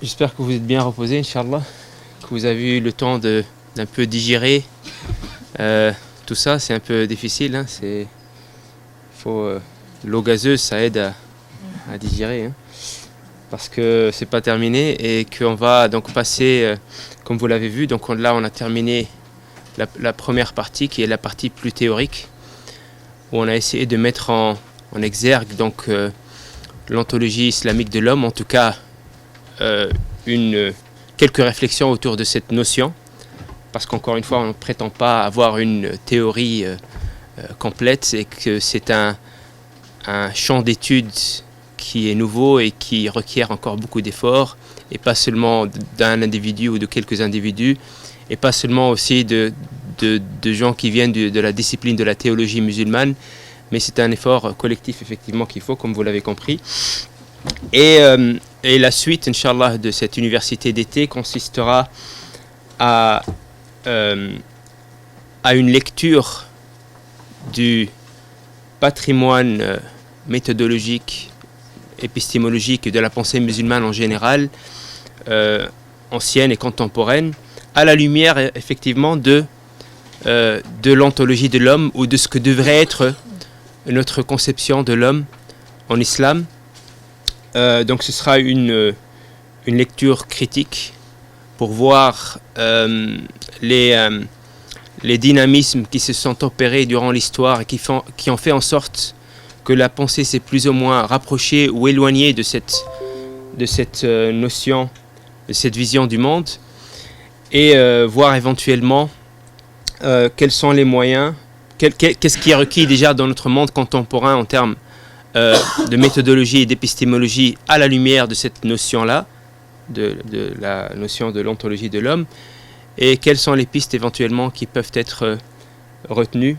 J'espère que vous êtes bien reposés, Inch'Allah, que vous avez eu le temps d'un peu digérer tout ça. C'est un peu difficile, hein, l'eau gazeuse, ça aide à digérer, hein, parce que c'est pas terminé et qu'on va donc passer, comme vous l'avez vu, donc là on a terminé la première partie qui est la partie plus théorique, où on a essayé de mettre en exergue donc l'ontologie islamique de l'homme, en tout cas quelques réflexions autour de cette notion, parce qu'encore une fois on ne prétend pas avoir une théorie complète, et que c'est un champ d'études qui est nouveau et qui requiert encore beaucoup d'efforts, et pas seulement d'un individu ou de quelques individus, et pas seulement aussi de gens qui viennent de la discipline de la théologie musulmane, mais c'est un effort collectif effectivement qu'il faut, comme vous l'avez compris. Et la suite, Inch'Allah, de cette université d'été consistera à une lecture du patrimoine méthodologique, épistémologique de la pensée musulmane en général, ancienne et contemporaine, à la lumière effectivement de l'ontologie de l'homme, ou de ce que devrait être notre conception de l'homme en islam. Donc ce sera une lecture critique pour voir les dynamismes qui se sont opérés durant l'histoire et qui ont fait en sorte que la pensée s'est plus ou moins rapprochée ou éloignée de cette notion, de cette vision du monde, et voir éventuellement quels sont les moyens, qu'est-ce qui est requis déjà dans notre monde contemporain en termes de méthodologie et d'épistémologie à la lumière de cette notion-là, de la notion de l'ontologie de l'homme, et quelles sont les pistes éventuellement qui peuvent être retenues.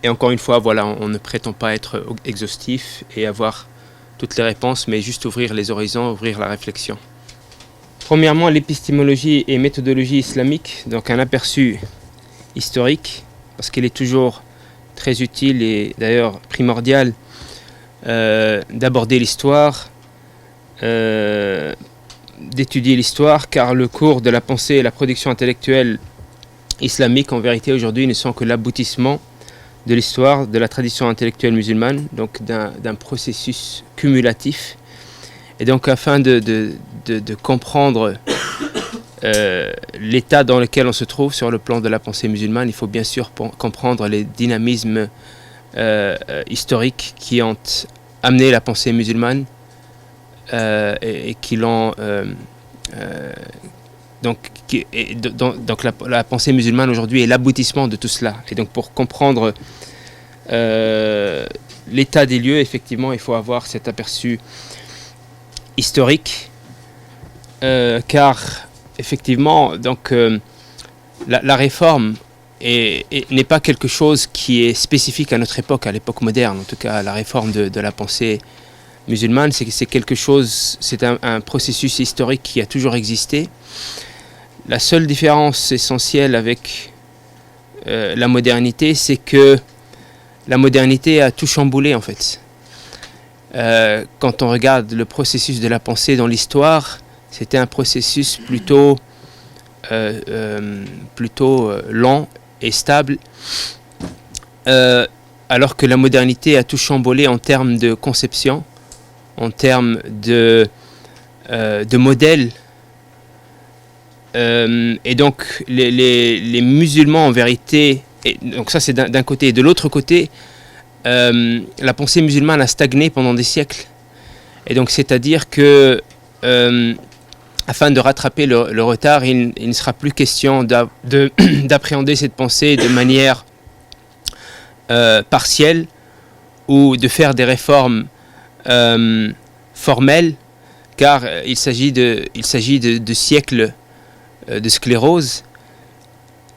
Et encore une fois, voilà, on ne prétend pas être exhaustif et avoir toutes les réponses, mais juste ouvrir les horizons, ouvrir la réflexion. Premièrement, l'épistémologie et méthodologie islamique, donc un aperçu historique, parce qu'il est toujours très utile et d'ailleurs primordial d'aborder l'histoire, d'étudier l'histoire, car le cours de la pensée et la production intellectuelle islamique, en vérité, aujourd'hui, ne sont que l'aboutissement de l'histoire, de la tradition intellectuelle musulmane, donc d'un processus cumulatif. Et donc, afin de comprendre l'état dans lequel on se trouve sur le plan de la pensée musulmane, il faut bien sûr comprendre les dynamismes historiques qui ont amené la pensée musulmane et qui l'ont donc la pensée musulmane aujourd'hui est l'aboutissement de tout cela. Et donc pour comprendre l'état des lieux, effectivement, il faut avoir cet aperçu historique, car effectivement donc la réforme n'est pas quelque chose qui est spécifique à notre époque, à l'époque moderne. En tout cas, la réforme de la pensée musulmane, c'est quelque chose, c'est un processus historique qui a toujours existé. La seule différence essentielle avec la modernité, c'est que la modernité a tout chamboulé en fait. Quand on regarde le processus de la pensée dans l'histoire, c'était un processus plutôt lent et stable, alors que la modernité a tout chamboulé en termes de conception, en termes de modèles. Et donc les musulmans en vérité, et donc ça c'est d'un côté, et de l'autre côté la pensée musulmane a stagné pendant des siècles, et donc c'est-à-dire que afin de rattraper le retard, il ne sera plus question d'appréhender cette pensée de manière partielle, ou de faire des réformes formelles, car il s'agit de siècles de sclérose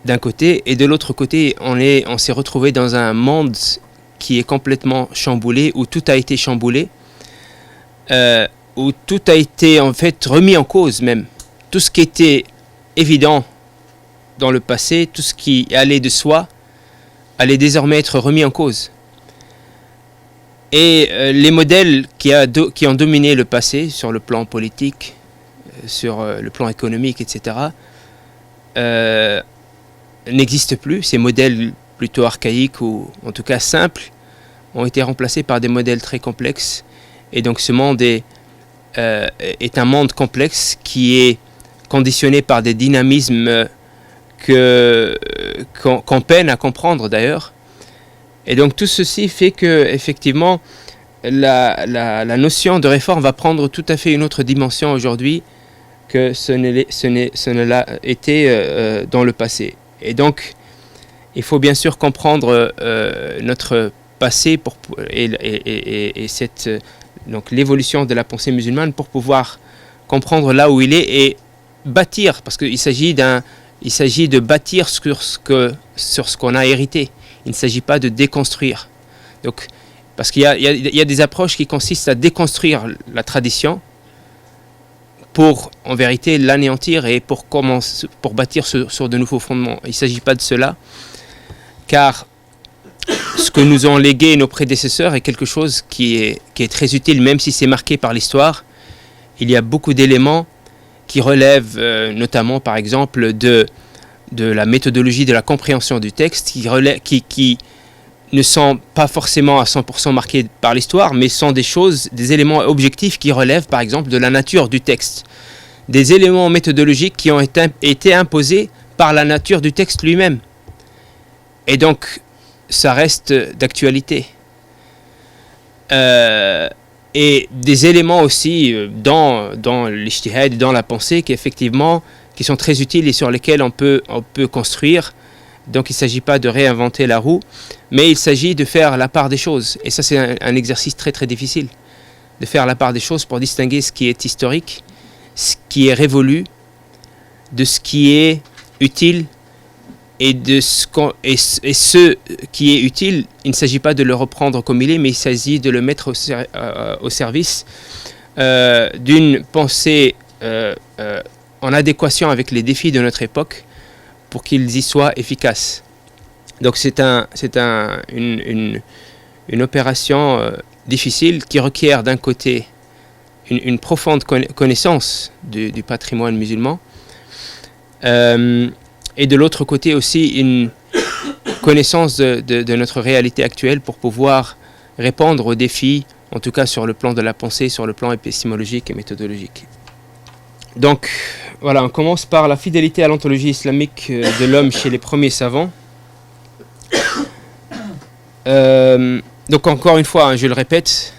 d'un côté, et de l'autre côté on s'est retrouvé dans un monde qui est complètement chamboulé, où tout a été chamboulé, où tout a été en fait remis en cause même. Tout ce qui était évident dans le passé, tout ce qui allait de soi, allait désormais être remis en cause. Et les modèles qui ont dominé le passé sur le plan politique, sur le plan économique, etc., n'existent plus. Ces modèles plutôt archaïques ou en tout cas simples ont été remplacés par des modèles très complexes. Et donc ce monde est un monde complexe qui est conditionné par des dynamismes qu'on peine à comprendre d'ailleurs. Et donc tout ceci fait que effectivement la notion de réforme va prendre tout à fait une autre dimension aujourd'hui que ce ne l'a été dans le passé. Et donc il faut bien sûr comprendre notre passé et cette, donc l'évolution de la pensée musulmane pour pouvoir comprendre là où il est et bâtir, parce qu'il s'agit de bâtir sur ce qu'on a hérité. Il ne s'agit pas de déconstruire. Donc, parce qu'il y a des approches qui consistent à déconstruire la tradition pour, en vérité, l'anéantir et pour bâtir sur de nouveaux fondements. Il ne s'agit pas de cela, car ce que nous ont légué nos prédécesseurs est quelque chose qui est très utile, même si c'est marqué par l'histoire. Il y a beaucoup d'éléments qui relèvent notamment, par exemple, de la méthodologie de la compréhension du texte, qui ne sont pas forcément à 100% marqués par l'histoire, mais sont des éléments objectifs qui relèvent, par exemple, de la nature du texte. Des éléments méthodologiques qui ont été imposés par la nature du texte lui-même. Et donc, ça reste d'actualité. Et des éléments aussi dans l'ijtihad, dans la pensée, qui sont très utiles et sur lesquels on peut construire. Donc il ne s'agit pas de réinventer la roue, mais il s'agit de faire la part des choses. Et ça, c'est un exercice très très difficile, de faire la part des choses pour distinguer ce qui est historique, ce qui est révolu, de ce qui est utile. Et ce qui est utile, il ne s'agit pas de le reprendre comme il est, mais il s'agit de le mettre au service d'une pensée en adéquation avec les défis de notre époque pour qu'ils y soient efficaces. Donc c'est une opération difficile qui requiert d'un côté une profonde connaissance du patrimoine musulman, et de l'autre côté aussi une connaissance de notre réalité actuelle pour pouvoir répondre aux défis, en tout cas sur le plan de la pensée, sur le plan épistémologique et méthodologique. Donc voilà, on commence par la fidélité à l'ontologie islamique de l'homme chez les premiers savants. Donc encore une fois, je le répète,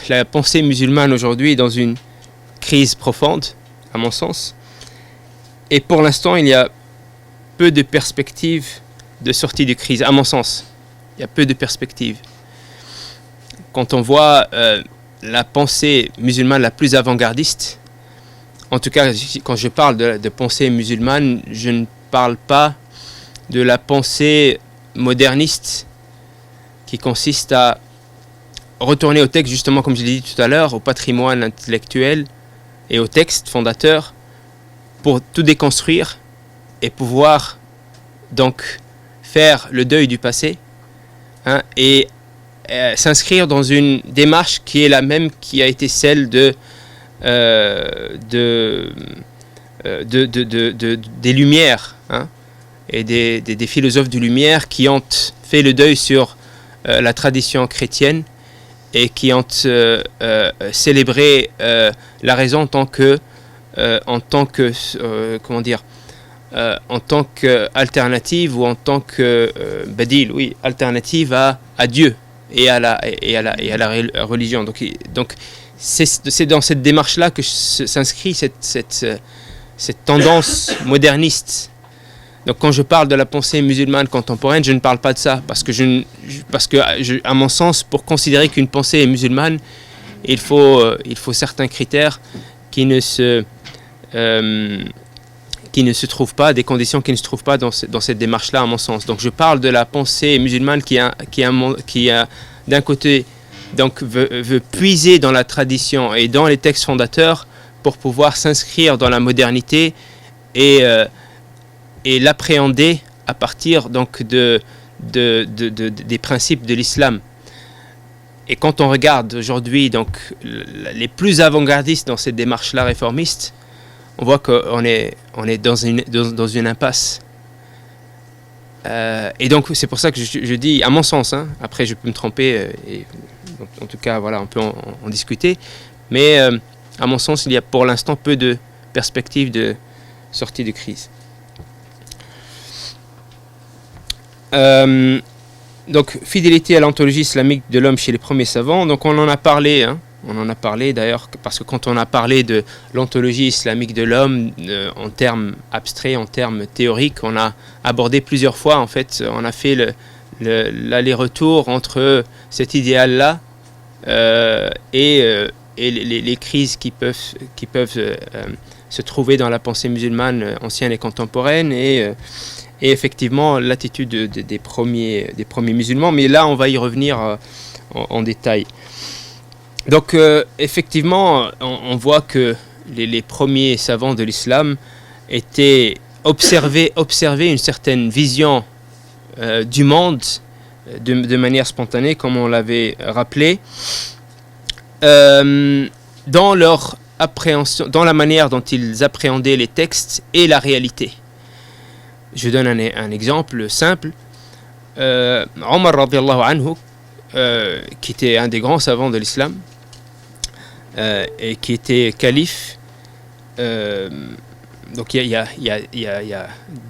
la pensée musulmane aujourd'hui est dans une crise profonde, à mon sens. Et pour l'instant, il y a peu de perspectives de sortie de crise, à mon sens. Il y a peu de perspectives. Quand on voit la pensée musulmane la plus avant-gardiste, en tout cas, quand je parle de pensée musulmane, je ne parle pas de la pensée moderniste qui consiste à retourner au texte, justement comme je l'ai dit tout à l'heure, au patrimoine intellectuel et au texte fondateur pour tout déconstruire et pouvoir donc faire le deuil du passé, et s'inscrire dans une démarche qui est la même qui a été celle des Lumières, et des philosophes de Lumière qui ont fait le deuil sur la tradition chrétienne et qui ont célébré la raison en tant que alternative ou en tant que badil, oui, alternative à Dieu et à la religion. Donc c'est dans cette démarche-là que s'inscrit cette tendance moderniste. Donc quand je parle de la pensée musulmane contemporaine, je ne parle pas de ça, parce que à mon sens, pour considérer qu'une pensée est musulmane, il faut certains critères qui ne se trouvent pas, des conditions qui ne se trouvent pas dans cette démarche-là, à mon sens. Donc je parle de la pensée musulmane qui a d'un côté donc veut puiser dans la tradition et dans les textes fondateurs pour pouvoir s'inscrire dans la modernité et l'appréhender à partir donc des principes de l'islam. Et quand on regarde aujourd'hui donc les plus avant-gardistes dans cette démarche-là réformiste, on voit qu'on est dans une impasse. Et donc c'est pour ça que je dis, à mon sens, hein, après je peux me tromper, et en tout cas voilà, on peut en discuter, mais à mon sens il y a pour l'instant peu de perspectives de sortie de crise. Donc fidélité à l'ontologie islamique de l'homme chez les premiers savants, donc on en a parlé, hein. On en a parlé d'ailleurs, parce que quand on a parlé de l'ontologie islamique de l'homme en termes abstraits, en termes théoriques, on a abordé plusieurs fois, en fait, on a fait l'aller-retour entre cet idéal-là et les crises qui peuvent se trouver dans la pensée musulmane ancienne et contemporaine, et effectivement l'attitude des premiers musulmans. Mais là, on va y revenir en détail. Donc effectivement, on voit que les premiers savants de l'islam étaient observaient une certaine vision du monde de manière spontanée, comme on l'avait rappelé, dans leur appréhension, dans la manière dont ils appréhendaient les textes et la réalité. Je donne un exemple simple. Omar radiyallahu anhu, qui était un des grands savants de l'islam, et qui était calife. Donc il y a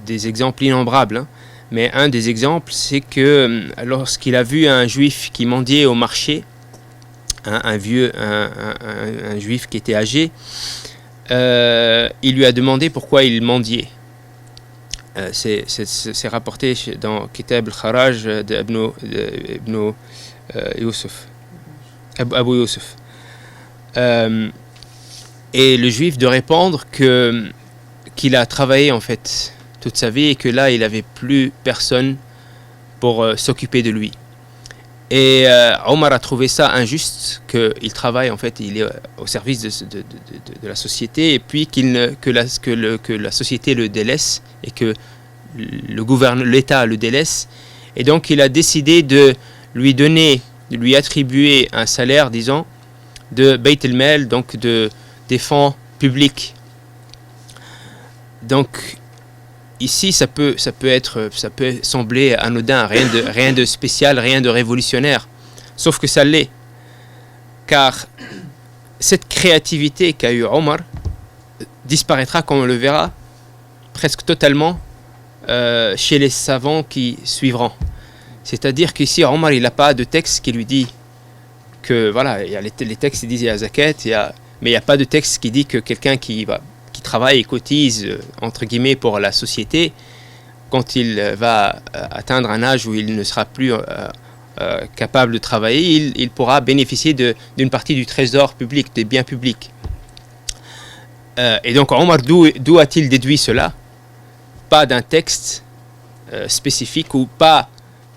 des exemples innombrables, hein. Mais un des exemples, c'est que lorsqu'il a vu un juif qui mendiait au marché, un juif qui était âgé, il lui a demandé pourquoi il mendiait. C'est rapporté dans Kitab al-Kharaj d'Ibn Yusuf, Abu Yusuf. Et le juif de répondre qu'il a travaillé en fait toute sa vie et que là il n'avait plus personne pour s'occuper de lui. Et Omar a trouvé ça injuste, qu'il travaille en fait, il est au service de la société, et puis que la société le délaisse et que l'État le délaisse. Et donc il a décidé de lui attribuer un salaire, disons, de Bayt al-Mal, donc des fonds publics. Donc ici ça peut sembler anodin, rien de spécial, rien de révolutionnaire, sauf que ça l'est, car cette créativité qu'a eu Omar disparaîtra, comme on le verra, presque totalement chez les savants qui suivront. C'est-à-dire qu'ici Omar il n'a pas de texte qui lui dit que voilà, il y a les textes qui disent il y a zakat, mais il n'y a pas de texte qui dit que quelqu'un qui travaille et cotise entre guillemets pour la société, quand il va atteindre un âge où il ne sera plus capable de travailler, il pourra bénéficier d'une partie du trésor public, des biens publics. Et donc Omar, d'où a-t-il déduit cela? Pas d'un texte spécifique, ou pas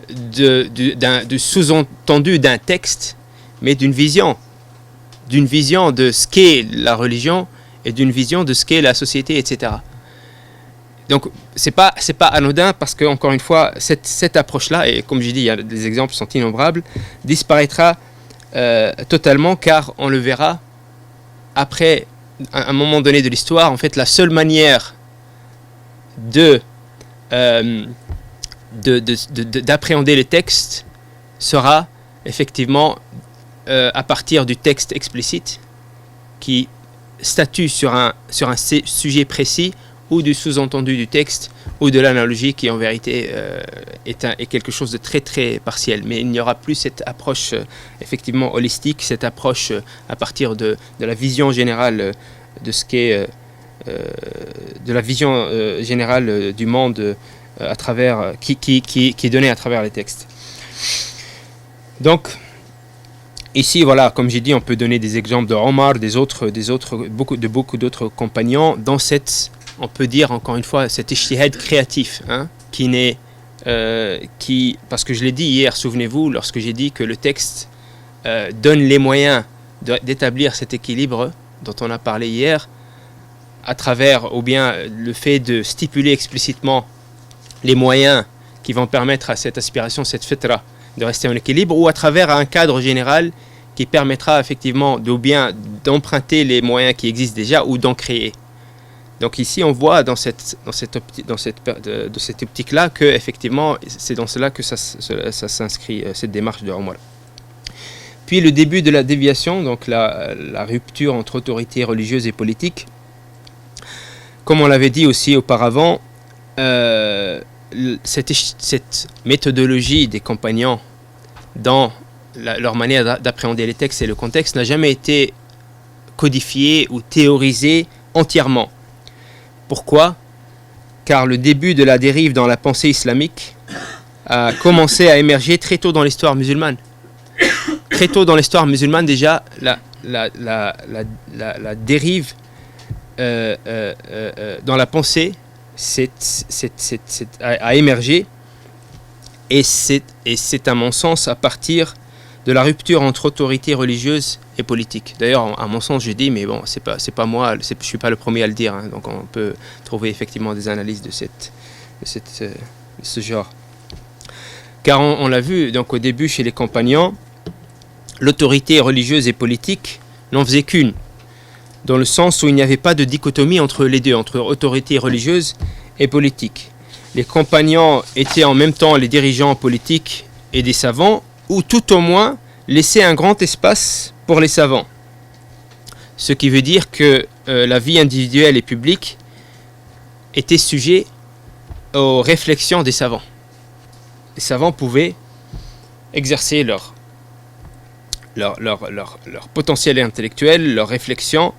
de sous-entendu d'un texte, mais d'une vision de ce qu'est la religion et d'une vision de ce qu'est la société, etc. Donc c'est pas anodin, parce que encore une fois cette approche-là, et comme j'ai dit, les exemples sont innombrables, disparaîtra totalement, car on le verra après un moment donné de l'histoire. En fait, la seule manière d'appréhender les textes sera effectivement à partir du texte explicite qui statue sur un sujet précis, ou du sous-entendu du texte, ou de l'analogie qui en vérité est quelque chose de très très partiel. Mais il n'y aura plus cette approche effectivement holistique, cette approche à partir de la vision générale de ce qu'est de la vision générale du monde à travers qui est donnée à travers les textes. Donc ici, voilà, comme j'ai dit, on peut donner des exemples de Omar, beaucoup d'autres compagnons dans cette, on peut dire encore une fois, cet ijtihad créatif, hein, parce que je l'ai dit hier, souvenez-vous, lorsque j'ai dit que le texte donne les moyens d'établir cet équilibre dont on a parlé hier, à travers, ou bien le fait de stipuler explicitement les moyens qui vont permettre à cette aspiration, cette fitra, de rester en équilibre, ou à travers un cadre général qui permettra effectivement d'emprunter les moyens qui existent déjà, ou d'en créer. Donc ici, on voit dans cette optique-là que effectivement, c'est dans cela que ça s'inscrit, cette démarche de Omar. Puis le début de la déviation, donc la rupture entre autorité religieuse et politique. Comme on l'avait dit aussi auparavant, cette méthodologie des compagnons dans leur manière d'appréhender les textes et le contexte n'a jamais été codifiée ou théorisée entièrement. Pourquoi ? Car le début de la dérive dans la pensée islamique a commencé à émerger très tôt dans l'histoire musulmane. Très tôt dans l'histoire musulmane, déjà, la dérive dans la pensée a émergé, et c'est à mon sens à partir de la rupture entre autorité religieuse et politique. D'ailleurs, à mon sens, je dis, mais bon, c'est pas moi, je suis pas le premier à le dire, hein, donc on peut trouver effectivement des analyses de ce genre. Car on l'a vu, donc au début chez les compagnons, l'autorité religieuse et politique n'en faisait qu'une, dans le sens où il n'y avait pas de dichotomie entre les deux, entre autorité religieuse et politique. Les compagnons étaient en même temps les dirigeants politiques et des savants, ou tout au moins laissaient un grand espace pour les savants. Ce qui veut dire que la vie individuelle et publique était sujet aux réflexions des savants. Les savants pouvaient exercer leur potentiel intellectuel, leur réflexion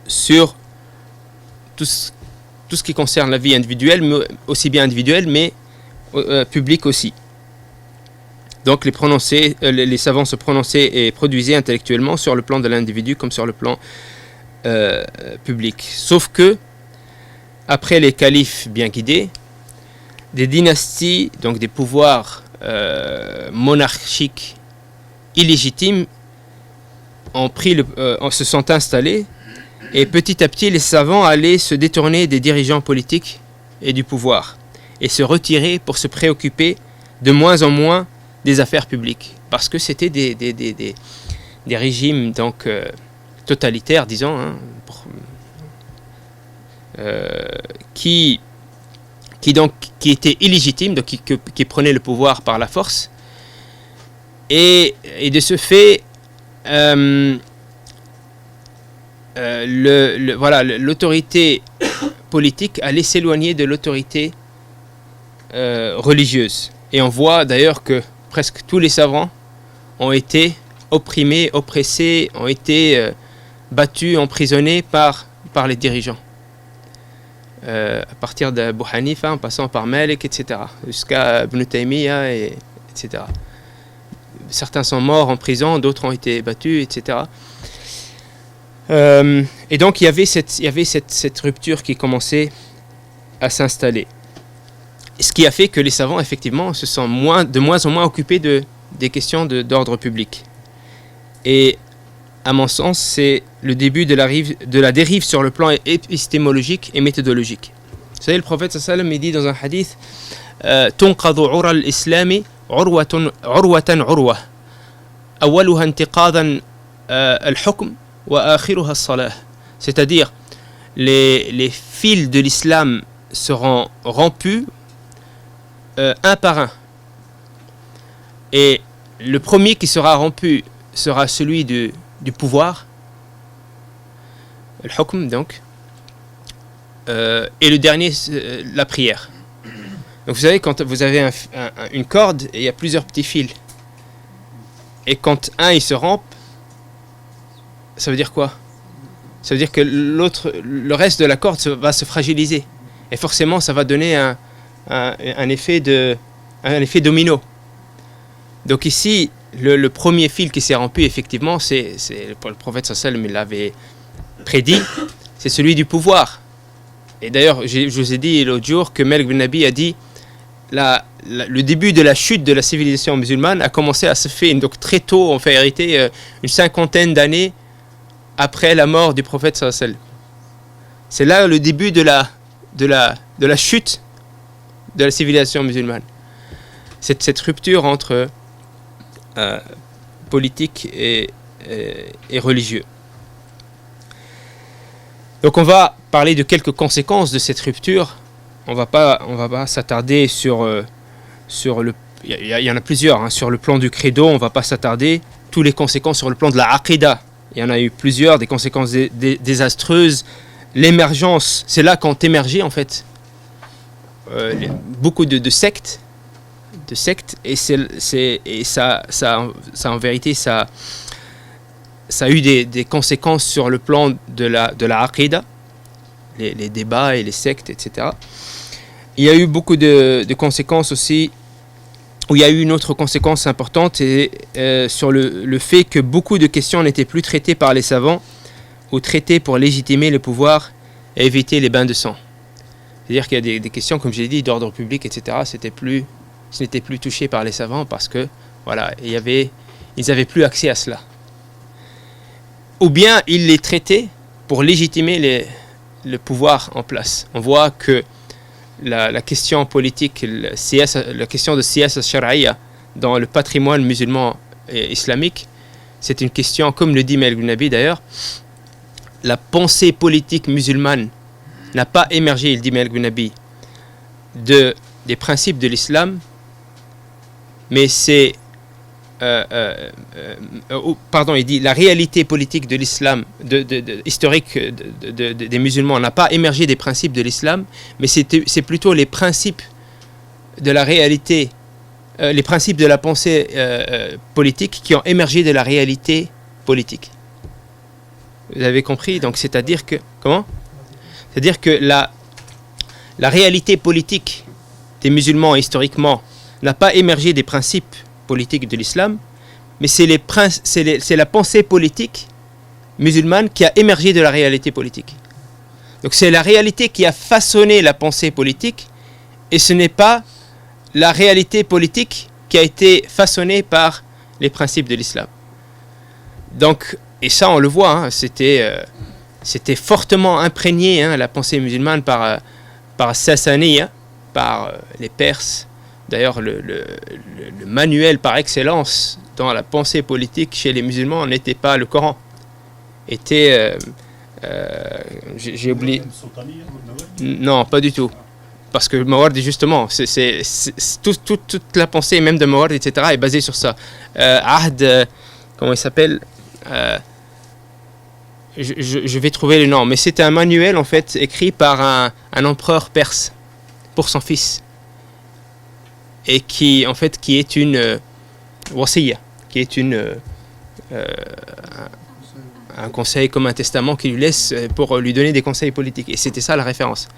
sur tout ce qui concerne la vie individuelle, mais aussi bien individuelle, mais publique aussi. Donc les savants se prononçaient et produisaient intellectuellement sur le plan de l'individu comme sur le plan public. Sauf que, après les califes bien guidés, des dynasties, donc des pouvoirs monarchiques illégitimes, se sont installés, et petit à petit les savants allaient se détourner des dirigeants politiques et du pouvoir et se retirer pour se préoccuper de moins en moins des affaires publiques, parce que c'était des régimes donc totalitaires, disons, hein, qui étaient illégitimes, donc qui prenaient le pouvoir par la force, et de ce fait l'autorité politique allait s'éloigner de l'autorité religieuse. Et on voit d'ailleurs que presque tous les savants ont été opprimés, oppressés, ont été battus, emprisonnés par les dirigeants. À partir d'Abu Hanifa, en passant par Malik, etc., jusqu'à Ibn Taymiyyah, etc. Certains sont morts en prison, d'autres ont été battus, etc. Et donc il y avait cette rupture qui commençait à s'installer. Ce qui a fait que les savants, effectivement, se sont de moins en moins occupés des questions d'ordre public. Et à mon sens, c'est le début de la dérive sur le plan épistémologique et méthodologique. Vous savez, le prophète sallallahu alayhi wa sallam dit dans un hadith tunqadu ura al-islami urwatan urwa awwaluha intiqadan al-hukm wa akhiruha as-salah. C'est-à-dire les fils de l'islam seront rompus un par un. Et le premier qui sera rompu sera celui du pouvoir, le hukm donc, et le dernier, la prière. Donc vous savez, quand vous avez une corde et il y a plusieurs petits fils, et quand un il se rompt, ça veut dire quoi ? Ça veut dire que le reste de la corde va se fragiliser, et forcément ça va donner un effet domino. Donc ici, le premier fil qui s'est rompu, effectivement, c'est le prophète sallallahu alayhi wa sallam, il l'avait prédit, c'est celui du pouvoir. Et d'ailleurs, je vous ai dit l'autre jour que Malik bin Nabi a dit le début de la chute de la civilisation musulmane a commencé à se faire, donc très tôt, en vérité, une 50aine d'années après la mort du prophète sallallahu alayhi wa sallam. C'est là le début de la chute de la civilisation musulmane. Cette rupture entre politique et religieux. Donc on va parler de quelques conséquences de cette rupture. On va pas s'attarder sur le... Il y en a plusieurs. Hein. Sur le plan du credo, on ne va pas s'attarder. Toutes les conséquences sur le plan de la aqidah. Il y en a eu plusieurs, des conséquences désastreuses. L'émergence, c'est là qu'ont émergé en fait beaucoup de sectes. Et ça en vérité, ça a eu des conséquences sur le plan de la aqidah, les débats et les sectes, etc. Il y a eu beaucoup de conséquences aussi, où il y a eu une autre conséquence importante, et, sur le fait que beaucoup de questions n'étaient plus traitées par les savants, ou traitées pour légitimer le pouvoir et éviter les bains de sang. C'est-à-dire qu'il y a des questions, comme j'ai dit, d'ordre public, etc. Ce n'était plus touché par les savants parce que, voilà, ils n'avaient plus accès à cela. Ou bien ils les traitaient pour légitimer le pouvoir en place. On voit que la question politique, la question de siyasa shar'iyya dans le patrimoine musulman et islamique, c'est une question, comme le dit Al-Ghunabi d'ailleurs, la pensée politique musulmane n'a pas émergé, il dit Al-Ghunabi, des principes de l'islam, mais c'est il dit la réalité politique de l'islam, historique des musulmans n'a pas émergé des principes de l'islam, mais c'est plutôt les principes de la réalité, les principes de la pensée politique qui ont émergé de la réalité politique. Vous avez compris? Donc c'est-à-dire que C'est-à-dire que la réalité politique des musulmans historiquement n'a pas émergé des principes politiques de l'islam, mais c'est la pensée politique musulmane qui a émergé de la réalité politique. Donc c'est la réalité qui a façonné la pensée politique, et ce n'est pas la réalité politique qui a été façonnée par les principes de l'islam. Donc, et ça on le voit, hein, c'était fortement imprégné, hein, la pensée musulmane par Sassaniya, par les Perses. D'ailleurs, le manuel par excellence dans la pensée politique chez les musulmans n'était pas le Coran. J'ai oublié. Non, pas du tout. Parce que Mawardi, justement, toute la pensée, même de Mawardi, etc., est basée sur ça. Comment il s'appelle je vais trouver le nom, mais c'était un manuel en fait écrit par un empereur perse pour son fils, et qui est une wasiya, qui est un conseil comme un testament qu'il lui laisse pour lui donner des conseils politiques, et c'était ça la référence.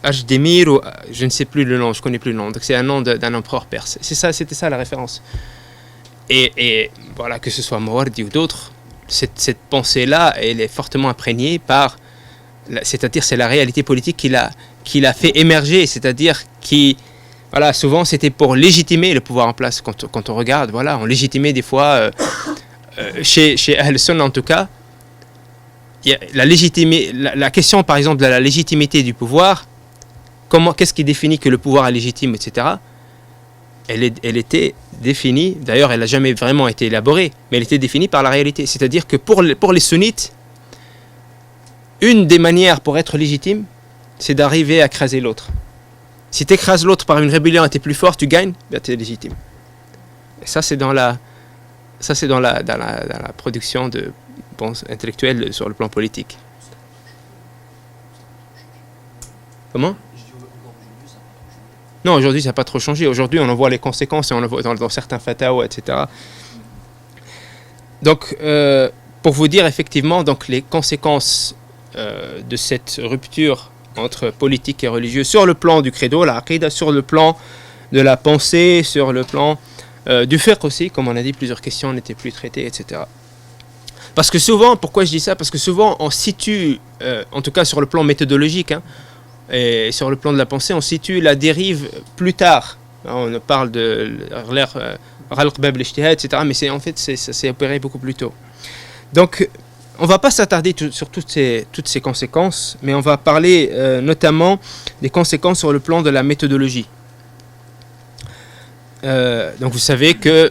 Ajdemir, ou je ne sais plus le nom, je connais plus le nom, donc c'est un nom d'un empereur perse. C'était ça la référence. Et voilà, que ce soit Mawardi ou d'autres, cette pensée-là, elle est fortement imprégnée par, c'est-à-dire c'est la réalité politique qui l'a fait émerger, c'est-à-dire voilà, souvent c'était pour légitimer le pouvoir en place. Quand on regarde, voilà, on légitimait des fois, chez Ahl Sunnah en tout cas, la question par exemple de la légitimité du pouvoir, qu'est-ce qui définit que le pouvoir est légitime, etc. Elle était définie, d'ailleurs elle n'a jamais vraiment été élaborée, mais elle était définie par la réalité. C'est-à-dire que pour les sunnites, une des manières pour être légitime, c'est d'arriver à écraser l'autre. Si tu écrases l'autre par une rébellion et tu es plus fort, tu gagnes, tu es légitime. Et ça c'est dans la production de intellectuelle sur le plan politique. Comment ? Non, aujourd'hui ça n'a pas trop changé. Aujourd'hui on en voit les conséquences, et on en voit dans certains fatawa, etc. Donc pour vous dire effectivement donc les conséquences de cette rupture entre politique et religieux sur le plan du credo, la aqidah, sur le plan de la pensée, sur le plan du fiqh aussi, comme on a dit, plusieurs questions n'étaient plus traitées, etc. Parce que souvent, pourquoi je dis ça ? Parce que souvent on situe, en tout cas sur le plan méthodologique, hein, et sur le plan de la pensée, on situe la dérive plus tard. On parle de Ghalq Bab al-Ijtihad, etc. Mais ça s'est opéré beaucoup plus tôt. Donc, on ne va pas s'attarder sur toutes ces conséquences, mais on va parler notamment des conséquences sur le plan de la méthodologie. Donc, vous savez que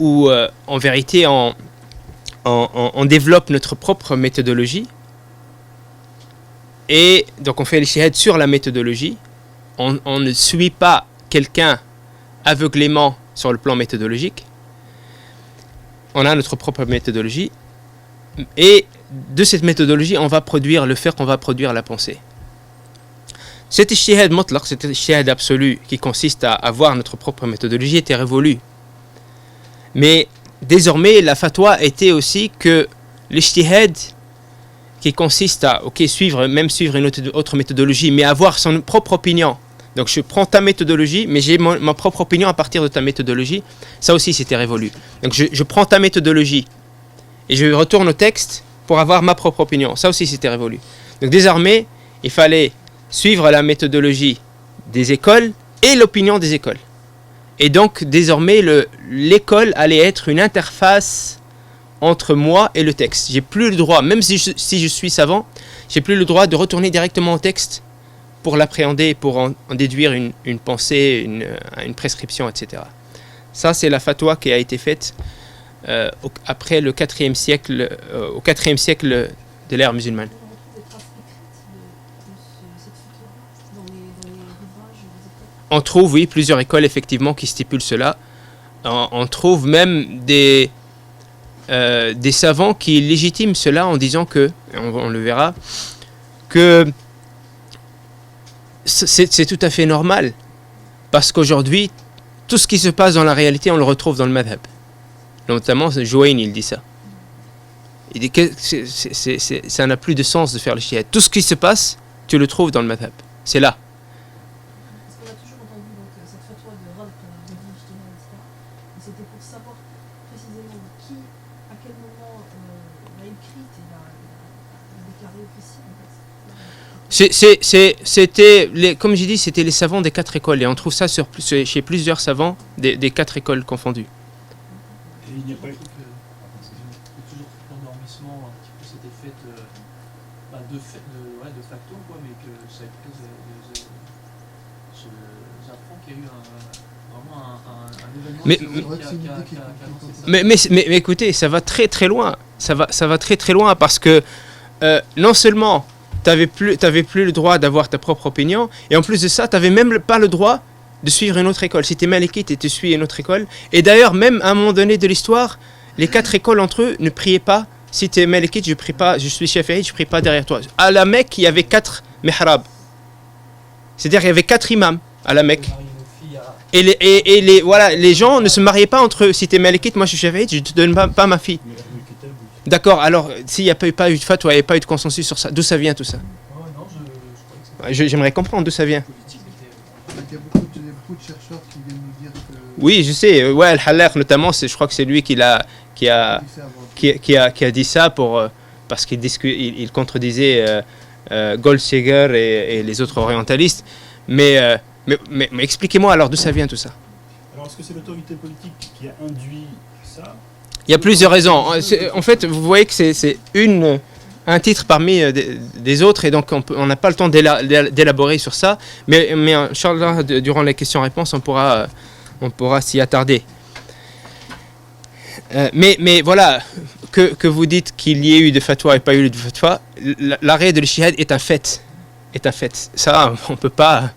où en vérité on développe notre propre méthodologie. Et donc on fait l'ijtihad sur la méthodologie. On ne suit pas quelqu'un aveuglément sur le plan méthodologique. On a notre propre méthodologie. Et de cette méthodologie, on va produire le fiqh, on va produire la pensée. Cet ijtihad mutlaq, cet ijtihad absolu qui consiste à avoir notre propre méthodologie était révolu. Mais désormais, la fatwa était aussi que l'ijtihad qui consiste à suivre une autre méthodologie, mais avoir son propre opinion. Donc je prends ta méthodologie, mais j'ai ma propre opinion à partir de ta méthodologie. Ça aussi, c'était révolu. Donc je prends ta méthodologie et je retourne au texte pour avoir ma propre opinion. Ça aussi, c'était révolu. Donc désormais, il fallait suivre la méthodologie des écoles et l'opinion des écoles. Et donc désormais, l'école allait être une interface entre moi et le texte. J'ai plus le droit, même si je suis savant, j'ai plus le droit de retourner directement au texte pour l'appréhender, pour en déduire une pensée, une prescription, etc. Ça, c'est la fatwa qui a été faite après le 4e siècle, au 4e siècle de l'ère musulmane. On trouve, oui, plusieurs écoles, effectivement, qui stipulent cela. On trouve même des savants qui légitiment cela en disant que, on le verra, que c'est tout à fait normal. Parce qu'aujourd'hui, tout ce qui se passe dans la réalité, on le retrouve dans le madhab. Notamment, Jouayn, il dit ça. Il dit que ça n'a plus de sens de faire le shihad. Tout ce qui se passe, tu le trouves dans le madhab. C'est là. Parce qu'on a toujours entendu donc, cette fatwa de Rad, de dit, etc. Mais c'était pour savoir précisément qui, à quel moment l'a écrite et l'a déclarée officielle. C'était, comme j'ai dit, c'était les savants des 4 écoles. Et on trouve ça chez plusieurs savants des 4 écoles confondues. Et il n'y a pas eu toujours l'endormissement un petit peu s'était fait de facto, quoi, mais que ça a été j'apprends qu'il y a eu vraiment un événement mais écoutez, ça va très très loin. Ça va très très loin parce que non seulement t'avais plus le droit d'avoir ta propre opinion, et en plus de ça, t'avais même pas le droit de suivre une autre école. Si t'es malikite et tu suis une autre école, et d'ailleurs même à un moment donné de l'histoire, les 4 écoles entre eux ne priaient pas. Si t'es malikite, je prie pas, je suis shafi'ite, je prie pas derrière toi. À la Mecque, il y avait 4 mihrab. C'est-à-dire il y avait 4 imams à la Mecque. Et les gens ne se mariaient pas entre eux. Si t'es malikite, moi je suis shafi'ite, je te donne pas ma fille. D'accord, alors s'il n'y a pas eu de fatwa, il n'y a pas eu de consensus sur ça, d'où ça vient tout ça? J'aimerais comprendre d'où ça vient. Il y a beaucoup de chercheurs qui viennent nous dire que... Oui, je sais, Al-Halaq notamment, je crois que c'est lui qui a dit ça parce qu'il contredisait Goldseger et les autres orientalistes. Mais expliquez-moi alors d'où ça vient tout ça. Alors est-ce que c'est l'autorité politique qui a induit ça? Il y a plusieurs raisons. En fait, vous voyez que c'est un titre parmi des autres, et donc on n'a pas le temps d'élaborer sur ça. Mais Inch'Allah, durant les questions-réponses, on pourra s'y attarder. Mais voilà, que vous dites qu'il y ait eu de fatwa et pas eu de fatwa, l'arrêt de l'ijtihad est un fait. Ça, on peut pas...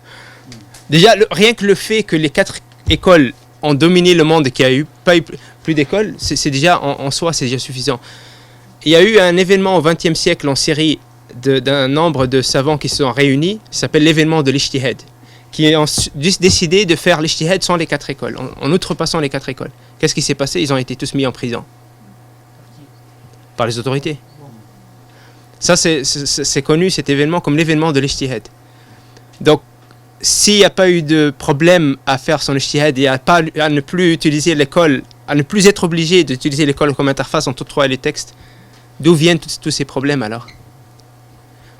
Déjà, rien que le fait que les 4 écoles ont dominé le monde et qu'il n'y a pas eu plus d'écoles, c'est déjà en soi, c'est déjà suffisant. Il y a eu un événement au XXe siècle en Syrie d'un nombre de savants qui se sont réunis, ça s'appelle l'événement de l'ijtihad, qui ont décidé de faire l'ijtihad sans les 4 écoles, en outrepassant les 4 écoles. Qu'est-ce qui s'est passé? Ils ont été tous mis en prison. Par les autorités. Ça, c'est connu, cet événement, comme l'événement de l'ijtihad. Donc, s'il n'y a pas eu de problème à faire son ijtihad et à ne plus utiliser l'école, à ne plus être obligé d'utiliser l'école comme interface entre toi et les textes, d'où viennent tous ces problèmes alors?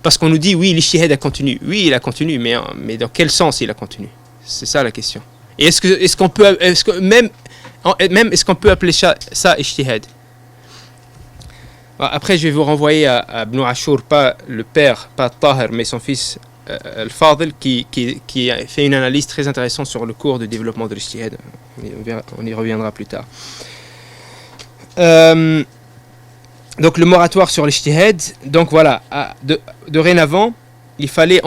Parce qu'on nous dit oui, l'ijtihad a continué. Oui, il a continué, mais dans quel sens il a continué? C'est ça la question. Et est-ce qu'on peut appeler ça ijtihad? Après, je vais vous renvoyer à Ibn Ashur, pas le père, pas Tahir, mais son fils Al-Fadl, qui a fait une analyse très intéressante sur le cours de développement de l'ijtihad. On y reviendra plus tard. Donc le moratoire sur l'ijtihad, donc voilà, dorénavant, il fallait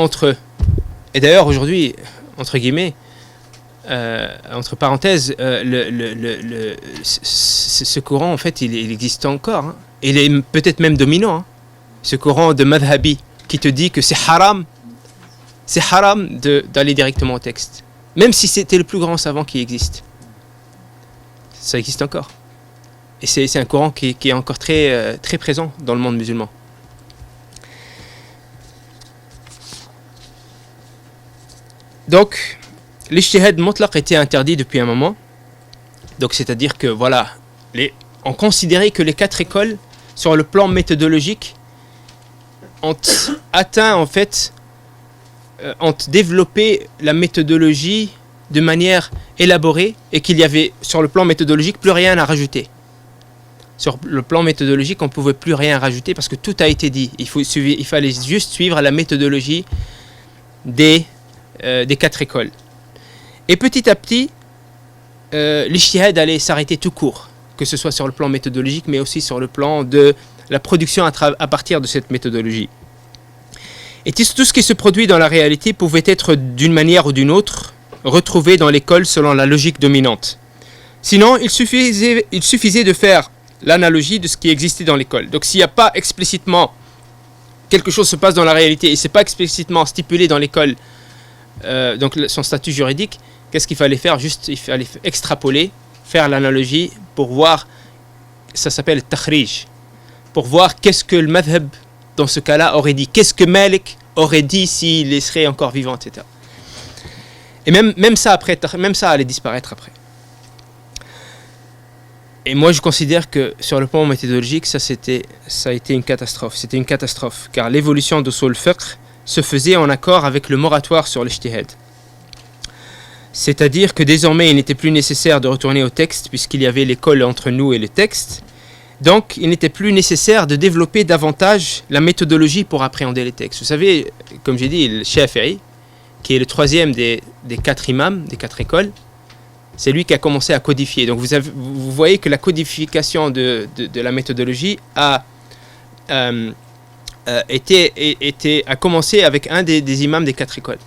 et d'ailleurs aujourd'hui, entre guillemets, entre parenthèses, ce courant en fait il existe encore, hein. Il est peut-être même dominant, hein. Ce courant de madhabi qui te dit que c'est haram d'aller directement au texte, même si c'était le plus grand savant qui existe, ça existe encore. Et c'est un courant qui est encore très présent dans le monde musulman. Donc, l'ijtihad mutlaq était interdit depuis un moment. Donc, c'est-à-dire que, voilà, on considérait que les 4 écoles, sur le plan méthodologique, ont atteint, en fait, ont développé la méthodologie de manière élaborée et qu'il y avait, sur le plan méthodologique, plus rien à rajouter. Sur le plan méthodologique, on ne pouvait plus rien rajouter parce que tout a été dit. Il fallait juste suivre la méthodologie des 4 écoles. Et petit à petit, l'ijtihad allait s'arrêter tout court, que ce soit sur le plan méthodologique, mais aussi sur le plan de la production à partir de cette méthodologie. Et tout ce qui se produit dans la réalité pouvait être d'une manière ou d'une autre retrouvé dans l'école selon la logique dominante. Sinon, il suffisait de faire l'analogie de ce qui existait dans l'école. Donc s'il n'y a pas explicitement quelque chose se passe dans la réalité et c'est pas explicitement stipulé dans l'école, donc son statut juridique, qu'est-ce qu'il fallait faire? Juste il fallait extrapoler, faire l'analogie pour voir, ça s'appelle takhrij, pour voir qu'est-ce que le madhab dans ce cas-là aurait dit, qu'est-ce que Malik aurait dit s'il serait encore vivant, etc. Et même ça allait disparaître après. Et moi, je considère que sur le plan méthodologique, ça a été une catastrophe. C'était une catastrophe, car l'évolution de Usul al-Fiqh se faisait en accord avec le moratoire sur l'ijtihad. C'est-à-dire que désormais, il n'était plus nécessaire de retourner au texte, puisqu'il y avait l'école entre nous et le texte. Donc, il n'était plus nécessaire de développer davantage la méthodologie pour appréhender les textes. Vous savez, comme j'ai dit, le Shafi'i, qui est le 3e des 4 imams, des 4 écoles, c'est lui qui a commencé à codifier. Donc vous voyez que la codification de la méthodologie a commencé avec un des imams des 4 écoles.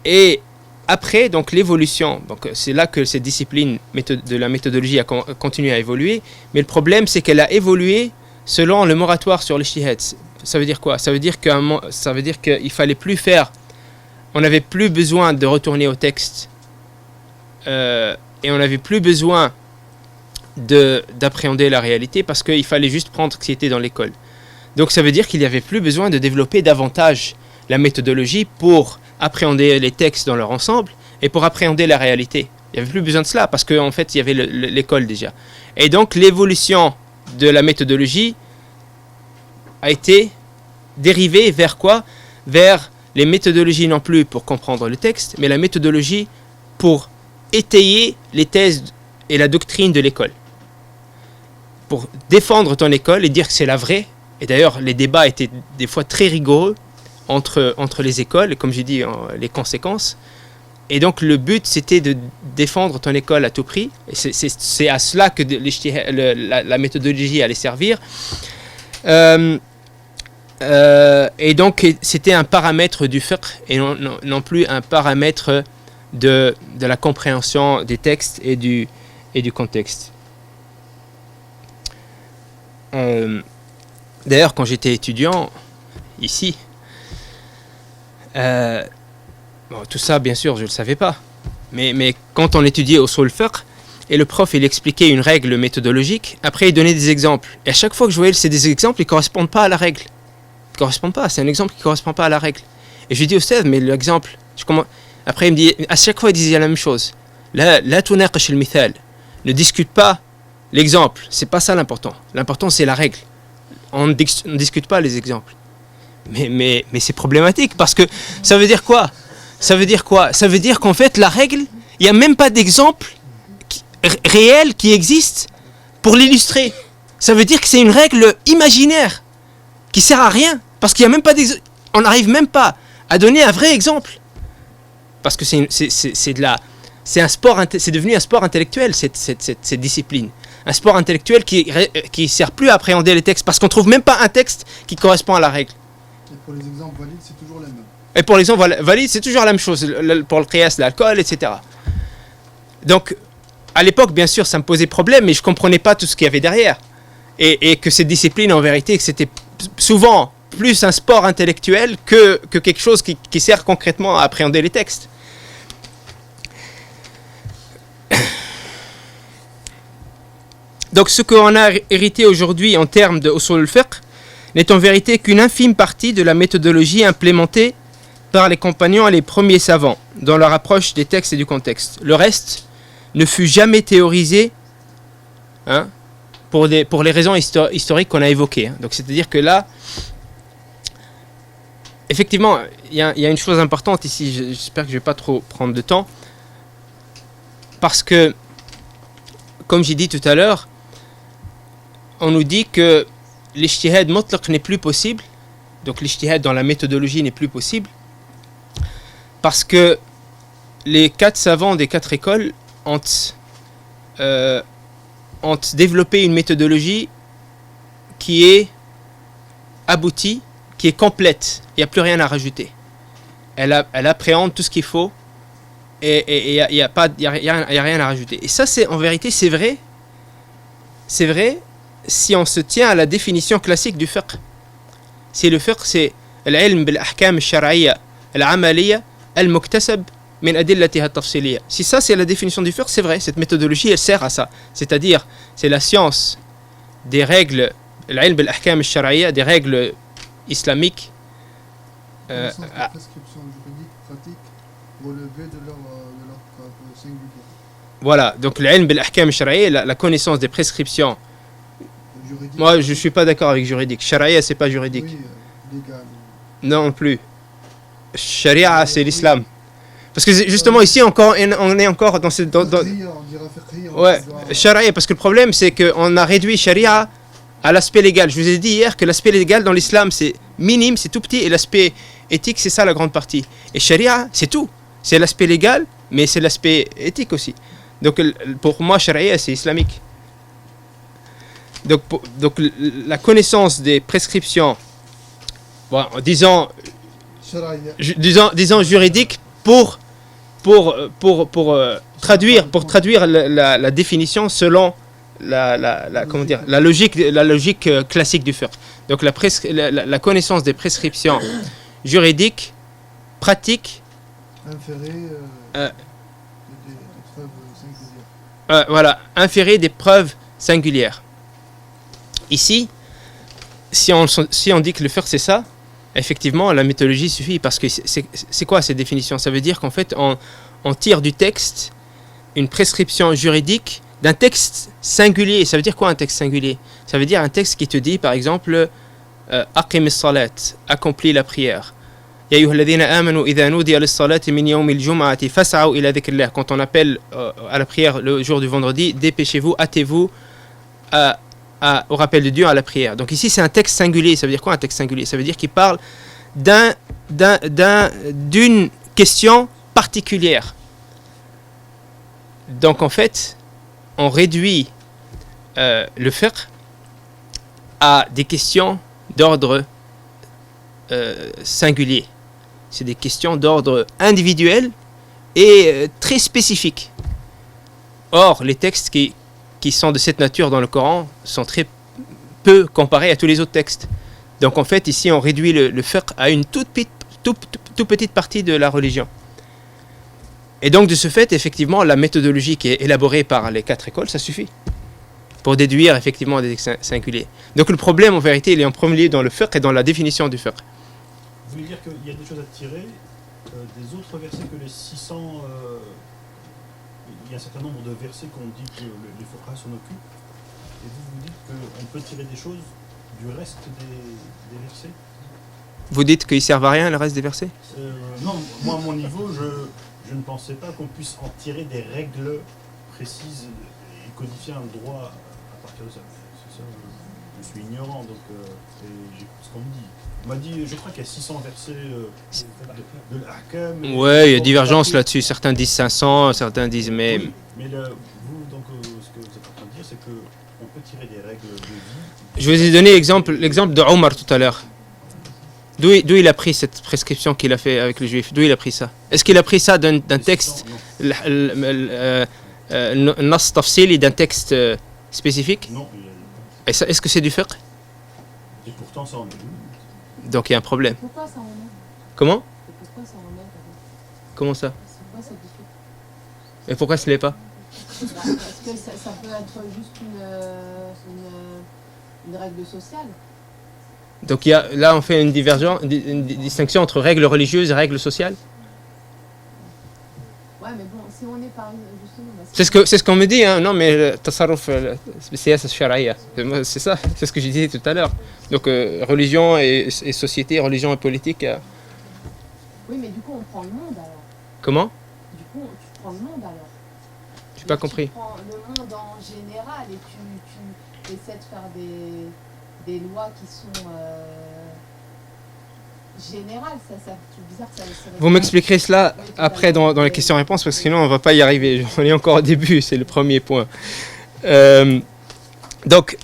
Et après, donc l'évolution, donc c'est là que cette discipline de la méthodologie a continué à évoluer. Mais le problème, c'est qu'elle a évolué selon le moratoire sur l'ijtihad. Ça veut dire quoi? Ça veut dire qu'il fallait plus faire. On n'avait plus besoin de retourner au texte. Et on n'avait plus besoin d'appréhender la réalité parce qu'il fallait juste prendre ce qui était dans l'école. Donc ça veut dire qu'il n'y avait plus besoin de développer davantage la méthodologie pour appréhender les textes dans leur ensemble et pour appréhender la réalité. Il n'y avait plus besoin de cela parce qu'en fait il y avait l'école déjà. Et donc l'évolution de la méthodologie a été dérivée vers quoi? Vers les méthodologies non plus pour comprendre le texte, mais la méthodologie pour étayer les thèses et la doctrine de l'école. Pour défendre ton école et dire que c'est la vraie. Et d'ailleurs, les débats étaient des fois très rigoureux entre les écoles, et comme j'ai dit, les conséquences. Et donc, le but, c'était de défendre ton école à tout prix. Et c'est à cela que la méthodologie allait servir. Et donc, c'était un paramètre du fiqh et non plus un paramètre de la compréhension des textes et du contexte. D'ailleurs, quand j'étais étudiant, ici, tout ça, bien sûr, je ne le savais pas. Mais quand on étudiait Usul al-Fiqh, et le prof, il expliquait une règle méthodologique, après, il donnait des exemples. Et à chaque fois que je voyais c'est des exemples, ils ne correspondent pas à la règle. Ils ne correspondent pas, c'est un exemple qui ne correspond pas à la règle. Et je lui dis au stade, mais l'exemple, après, il me dit, à chaque fois, il disait la même chose. La tunaqish al-mithal. Ne discute pas l'exemple. C'est pas ça l'important. L'important, c'est la règle. On ne discute pas les exemples. Mais c'est problématique parce que ça veut dire quoi? Ça veut dire qu'en fait, la règle, il n'y a même pas d'exemple réel qui existe pour l'illustrer. Ça veut dire que c'est une règle imaginaire qui sert à rien parce qu'il n'y a même pas d'exemple. On n'arrive même pas à donner un vrai exemple. Parce que c'est un sport, c'est devenu un sport intellectuel cette discipline. un sport intellectuel qui sert plus à appréhender les textes parce qu'on trouve même pas un texte qui correspond à la règle. Et pour les exemples valides, c'est toujours les mêmes. Et pour l'exemple valide, c'est toujours la même chose, pour le qiyas, l'alcool, etc. Donc, à l'époque, bien sûr, ça me posait problème, mais je comprenais pas tout ce qu'il y avait derrière. Et que cette discipline, en vérité, que c'était souvent plus un sport intellectuel que quelque chose qui sert concrètement à appréhender les textes. Donc, ce qu'on a hérité aujourd'hui en termes de usul al-fiqh n'est en vérité qu'une infime partie de la méthodologie implémentée par les compagnons et les premiers savants dans leur approche des textes et du contexte. Le reste ne fut jamais théorisé pour les raisons historiques qu'on a évoquées. Donc c'est-à-dire que là, effectivement, il y a une chose importante ici, j'espère que je ne vais pas trop prendre de temps, parce que, comme j'ai dit tout à l'heure, on nous dit que l'ijtihad mutlaq n'est plus possible, donc l'ijtihad dans la méthodologie n'est plus possible, parce que les 4 savants des 4 écoles ont développé une méthodologie qui est aboutie, qui est complète. Il n'y a plus rien à rajouter. Elle appréhende tout ce qu'il faut et il n'y a rien à rajouter. Et ça, en vérité, c'est vrai. C'est vrai si on se tient à la définition classique du fiqh. Si le fiqh, c'est l'ilm bil-ahkam al-shar'iyya al-amaliyya al-muktasab min adillatiha at-tafsiliyya. Si ça, c'est la définition du fiqh, c'est vrai. Cette méthodologie, elle sert à ça. C'est-à-dire, c'est la science des règles, l'ilm bil-ahkam al-shar'iyya, des règles islamiques. La prescription juridique pratique relevée de leur singulier. Voilà, donc l'ilm bil-ahkam al-shar'iyya, la connaissance des prescriptions. Juridique. Moi, je ne suis pas d'accord avec juridique. Sharia, c'est pas juridique. Oui, légal. Non plus. Sharia, c'est l'islam. Parce que justement, ici, on est encore dans ce... On dira fiqhi, Ouais, Sharia, parce que le problème, c'est qu'on a réduit Sharia à l'aspect légal. Je vous ai dit hier que l'aspect légal dans l'islam, c'est minime, c'est tout petit, et l'aspect éthique, c'est ça la grande partie. Et Sharia, c'est tout. C'est l'aspect légal, mais c'est l'aspect éthique aussi. Donc, pour moi, Sharia, c'est islamique. Donc la connaissance des prescriptions, bon, disons juridiques pour traduire la définition selon la logique classique du fiqh. Donc la connaissance des prescriptions juridiques, pratiques, inférées des preuves singulières. Ici, si on dit que le fiqh c'est ça, effectivement la méthodologie suffit, parce que c'est quoi cette définition? Ça veut dire qu'en fait on tire du texte une prescription juridique d'un texte singulier. Ça veut dire quoi un texte singulier? Ça veut dire un texte qui te dit par exemple aqim as-salat, accomplis la prière. Ya ayyuhalladhina amanu idha nudiya lis-salati min yawmil jum'ati fas'au ila dhikrillah. Quand on appelle à la prière le jour du vendredi, dépêchez-vous, hâtez-vous au rappel de Dieu, à la prière. Donc ici c'est un texte singulier. Ça veut dire quoi un texte singulier? Ça veut dire qu'il parle d'une question particulière. Donc en fait on réduit le fiqh à des questions d'ordre singulier. C'est des questions d'ordre individuel et très spécifiques. Or les textes qui sont de cette nature dans le Coran sont très peu comparés à tous les autres textes. Donc en fait ici on réduit le fiqh à une toute petite partie de la religion. Et donc de ce fait, effectivement, la méthodologie qui est élaborée par les 4 écoles, ça suffit pour déduire effectivement des textes singuliers. Donc le problème en vérité il est en premier lieu dans le fiqh et dans la définition du fiqh. Vous voulez dire qu'il y a des choses à tirer des autres versets que les 600 il y a un certain nombre de versets qu'on dit que les fuqaha s'en occupent, et vous dites qu'on peut tirer des choses du reste des versets? Vous dites qu'ils servent à rien le reste des versets? Non, moi à mon niveau, je ne pensais pas qu'on puisse en tirer des règles précises et codifier un droit à partir de ça. C'est ça, je suis ignorant, donc j'écoute ce qu'on me dit. On m'a dit, je crois qu'il y a 600 versets de l'Ahkam. Ouais, il y a divergence là-dessus. Certains disent 500, certains disent mais... Oui, mais vous, donc, ce que vous êtes en train de dire, c'est que on peut tirer des règles de vie. Je vous ai donné l'exemple de Omar tout à l'heure. D'où il a pris cette prescription qu'il a fait avec les Juifs? D'où il a pris ça? Est-ce qu'il a pris ça d'un texte, nas tafsili, d'un texte spécifique? Non, Et ça, est-ce que c'est du fiqh? et pourtant ça en est. Donc il y a un problème. Pourquoi ça en est? Comment? Pourquoi ça en est? Comment ça? Pourquoi ça diffère? Et pourquoi ce n'est pas? Parce que ça peut être juste une règle sociale. Donc là on fait une distinction entre règles religieuses et règles sociales. Ouais, mais bon, si on est par justement. C'est ce qu'on me dit, hein. Non, mais tasarruf بالسياسة الشرعية. C'est ça, c'est ce que je disais tout à l'heure. Donc religion et société, religion et politique. Oui, mais du coup, on prend le monde alors. Comment? Du coup, tu prends le monde alors. J'ai pas compris. Tu prends le monde en général et tu essaies de faire des lois qui sont générales. C'est bizarre que ça. Vous m'expliquerez cela après dans les questions-réponses parce que sinon on va pas y arriver. On est encore au début, c'est le premier point. Donc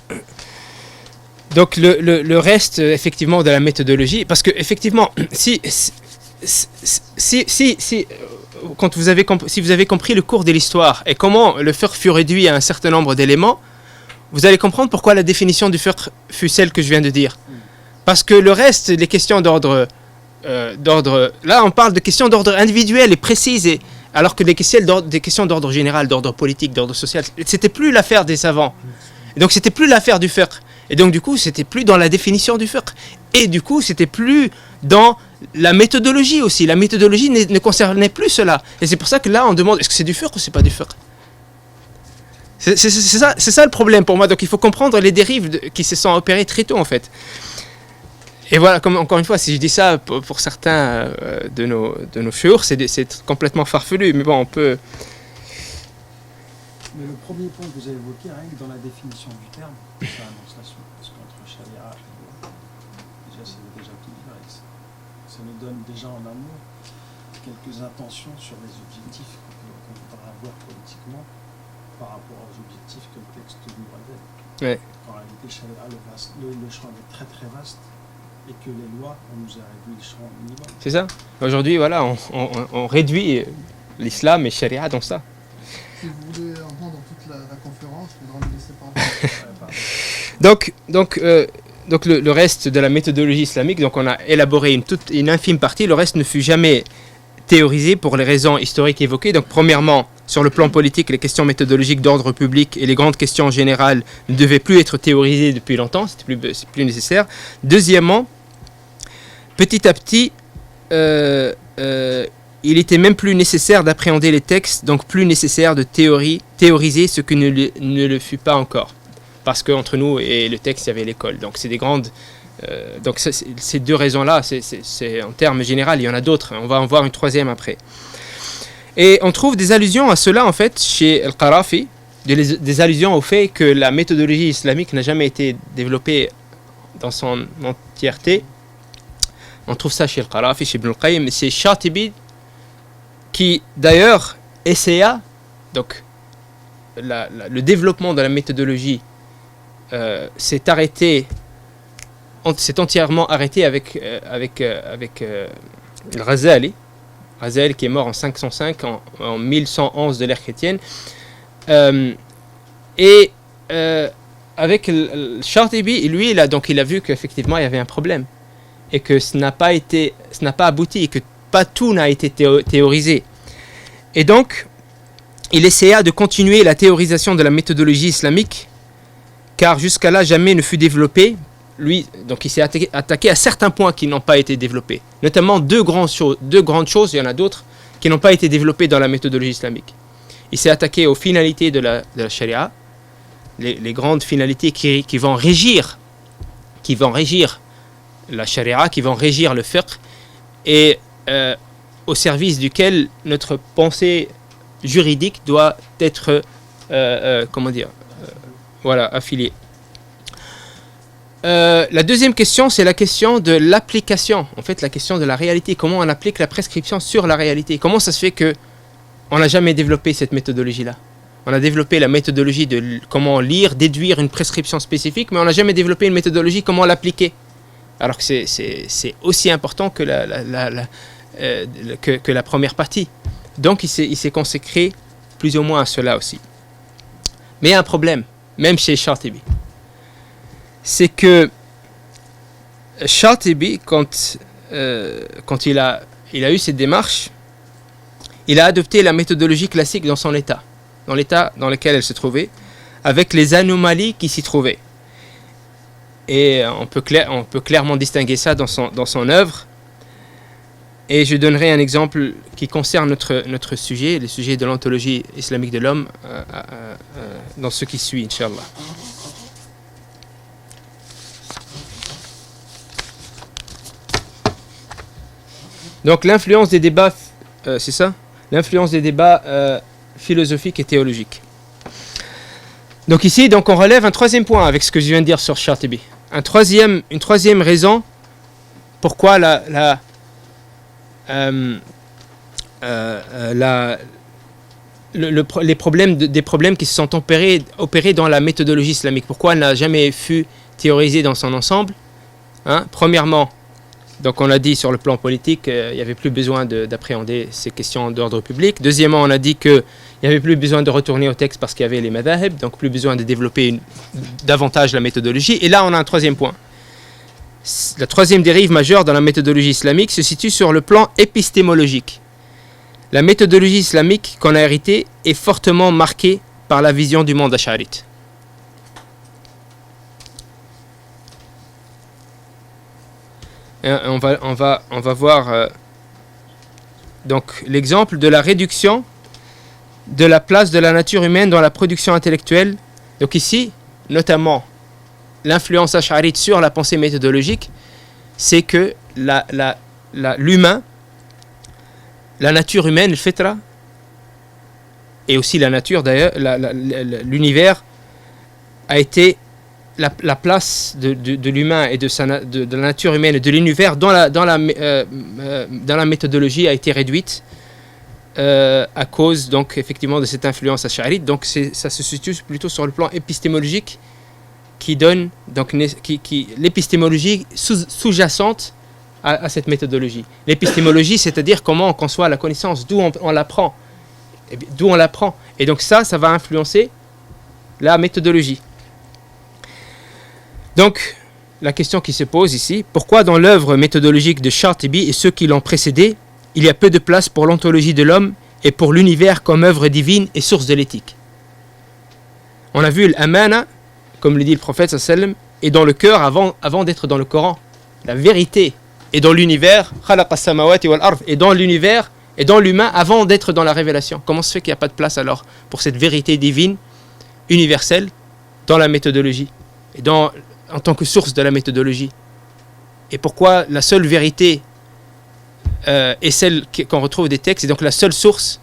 le reste effectivement de la méthodologie, parce que effectivement si quand si vous avez compris le cours de l'histoire et comment le fiqh fut réduit à un certain nombre d'éléments, vous allez comprendre pourquoi la définition du fiqh fut celle que je viens de dire. Parce que le reste, les questions d'ordre... là, on parle de questions d'ordre individuel et précises, alors que des questions d'ordre général, d'ordre politique, d'ordre social, c'était plus l'affaire des savants. Et donc, c'était plus l'affaire du fiqh. Et donc, du coup, c'était plus dans la définition du fiqh. Et du coup, c'était plus dans la méthodologie aussi. La méthodologie ne concernait plus cela. Et c'est pour ça que là, on demande, est-ce que c'est du fiqh ou c'est pas du fiqh? C'est ça le problème pour moi. Donc, il faut comprendre les dérives qui se sont opérées très tôt, en fait. Et voilà, comme encore une fois, si je dis ça pour certains de nos chouurs, c'est complètement farfelu, mais bon, on peut... Mais le premier point que vous avez évoqué, rien que dans la définition du terme, c'est l'annonciation. Parce qu'entre charia et loi, déjà, ça veut déjà tout dire. Ça nous donne déjà en amont quelques intentions sur les objectifs qu'on voudra avoir politiquement par rapport aux objectifs que le texte nous révèle. Ouais. En réalité, charia, le champ est très très vaste. Et que les lois, on nous a réduit le champ minimum. C'est ça. Aujourd'hui, voilà, on réduit l'islam et charia dans ça. Si vous voulez entendre toute la conférence, il faudra me laisser parler. Donc le reste de la méthodologie islamique, donc on a élaboré une infime partie, le reste ne fut jamais théorisé pour les raisons historiques évoquées. Donc premièrement, sur le plan politique, les questions méthodologiques d'ordre public et les grandes questions générales ne devaient plus être théorisées depuis longtemps, c'est plus nécessaire. Deuxièmement, petit à petit, il était même plus nécessaire d'appréhender les textes, donc plus nécessaire de théoriser ce qui ne le fut pas encore. Parce qu'entre nous et le texte, il y avait l'école. Donc c'est des grandes... donc ces deux raisons-là, c'est en termes généraux, il y en a d'autres. On va en voir une troisième après. Et on trouve des allusions à cela, en fait, chez Al-Qarafi, des allusions au fait que la méthodologie islamique n'a jamais été développée dans son entièreté. On trouve ça chez Al-Qarafi, chez Ibn al-Qayyim. C'est Shatibi qui, d'ailleurs, essaya, donc, le développement de la méthodologie s'est entièrement arrêté avec Ghazali. Ghazali qui est mort en 505, en 1111 de l'ère chrétienne. Avec Shatibi, lui, il a vu qu'effectivement il y avait un problème et que ça n'a pas abouti et que pas tout n'a été théorisé. Et donc, il essaya de continuer la théorisation de la méthodologie islamique, car jusqu'à là jamais ne fut développée. Lui, donc il s'est attaqué à certains points qui n'ont pas été développés, notamment deux grandes choses, il y en a d'autres, qui n'ont pas été développées dans la méthodologie islamique. Il s'est attaqué aux finalités de la charia, les grandes finalités qui vont régir la charia, qui vont régir le fiqh, et au service duquel notre pensée juridique doit être affiliée. La deuxième question, c'est la question de l'application, en fait la question de la réalité, comment on applique la prescription sur la réalité. Comment ça se fait qu'on n'a jamais développé cette méthodologie-là? On a développé la méthodologie de comment lire, déduire une prescription spécifique, mais on n'a jamais développé une méthodologie comment l'appliquer. Alors que c'est aussi important que que la première partie. Donc il s'est consacré plus ou moins à cela aussi. Mais il y a un problème, même chez Shatibi. C'est que Shatibi, quand il a eu cette démarche, il a adopté la méthodologie classique dans son état, dans l'état dans lequel elle se trouvait, avec les anomalies qui s'y trouvaient. Et on peut clairement distinguer ça dans son œuvre. Et je donnerai un exemple qui concerne notre sujet, le sujet de l'ontologie islamique de l'homme, dans ce qui suit, Inch'Allah. Donc l'influence des débats, c'est ça ? L'influence des débats philosophiques et théologiques. Donc ici, on relève un troisième point avec ce que je viens de dire sur Shatibi. Une troisième raison pourquoi des problèmes qui se sont opérés dans la méthodologie islamique. Pourquoi elle n'a jamais pu théoriser dans son ensemble, hein? Premièrement, donc on a dit sur le plan politique, il n'y avait plus besoin d'appréhender ces questions d'ordre public. Deuxièmement, on a dit qu'il n'y avait plus besoin de retourner au texte parce qu'il y avait les madhahib, donc plus besoin de développer davantage la méthodologie. Et là, on a un troisième point. La troisième dérive majeure dans la méthodologie islamique se situe sur le plan épistémologique. La méthodologie islamique qu'on a héritée est fortement marquée par la vision du monde ash'arite. On va voir donc l'exemple de la réduction de la place de la nature humaine dans la production intellectuelle. Donc ici, notamment, l'influence ash'arite sur la pensée méthodologique, c'est que l'humain, la nature humaine, le fitra, et aussi la nature d'ailleurs, l'univers a été la place de l'humain et de la nature humaine et de l'univers dans la méthodologie a été réduite à cause donc effectivement de cette influence ash'arite. Donc ça se situe plutôt sur le plan épistémologique qui donne donc l'épistémologie sous-jacente à cette méthodologie. L'épistémologie, c'est-à-dire comment on conçoit la connaissance, d'où on l'apprend, et donc ça va influencer la méthodologie. Donc, la question qui se pose ici, pourquoi dans l'œuvre méthodologique de Shatibi et ceux qui l'ont précédé, il y a peu de place pour l'ontologie de l'homme et pour l'univers comme œuvre divine et source de l'éthique? On a vu l'amana, comme le dit le prophète sallallahu alayhi wa sallam, est dans le cœur avant d'être dans le Coran. La vérité est dans l'univers, et dans l'univers et dans l'humain avant d'être dans la révélation. Comment se fait qu'il n'y a pas de place alors pour cette vérité divine, universelle, dans la méthodologie et en tant que source de la méthodologie? Et pourquoi la seule vérité est celle qu'on retrouve des textes, et donc la seule source,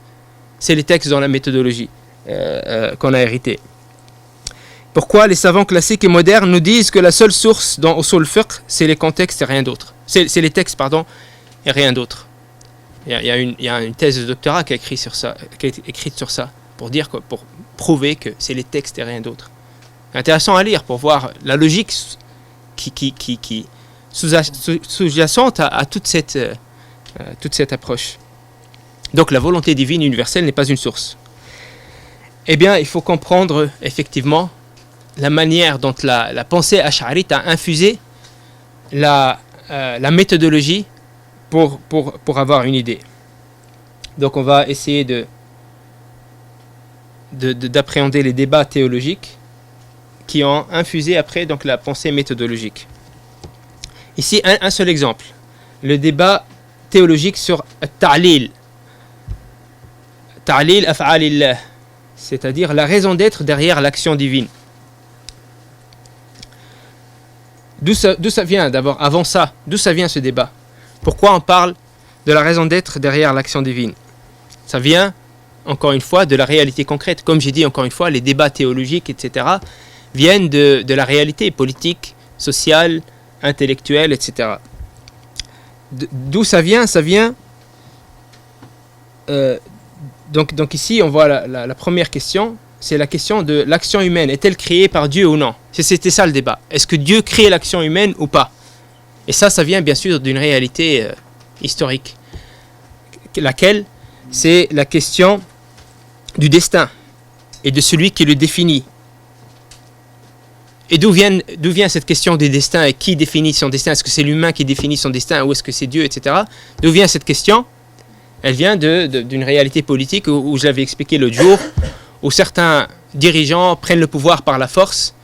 c'est les textes dans la méthodologie qu'on a hérité? Pourquoi les savants classiques et modernes nous disent que la seule source dans Usul Fiqh, c'est les contextes et rien d'autre? C'est les textes, et rien d'autre. Il y a une thèse de doctorat qui a été écrite sur ça, pour prouver que c'est les textes et rien d'autre. Intéressant à lire pour voir la logique qui sous-jacente à toute cette approche. Donc la volonté divine universelle n'est pas une source. Eh bien, il faut comprendre effectivement la manière dont la pensée ash'arite a infusé la méthodologie pour avoir une idée. Donc on va essayer d'appréhender les débats théologiques qui ont infusé après donc la pensée méthodologique. Ici, un seul exemple. Le débat théologique sur ta'lil. Ta'lil af'alillah, c'est-à-dire la raison d'être derrière l'action divine. D'où ça vient d'abord, avant ça, d'où ça vient ce débat? Pourquoi on parle de la raison d'être derrière l'action divine? Ça vient, encore une fois, de la réalité concrète. Comme j'ai dit encore une fois, les débats théologiques, etc., viennent de la réalité politique, sociale, intellectuelle, etc. D'où ça vient? Ça vient... donc ici, on voit la première question. c'est la question de l'action humaine. Est-elle créée par Dieu ou non? C'était ça le débat. Est-ce que Dieu crée l'action humaine ou pas? Et ça vient bien sûr d'une réalité historique. Laquelle? C'est la question du destin et de celui qui le définit. Et d'où vient cette question du destin et qui définit son destin? Est-ce que c'est l'humain qui définit son destin ou est-ce que c'est Dieu, etc. D'où vient cette question? Elle vient d'une réalité politique où je l'avais expliqué l'autre jour, où certains dirigeants prennent le pouvoir par la force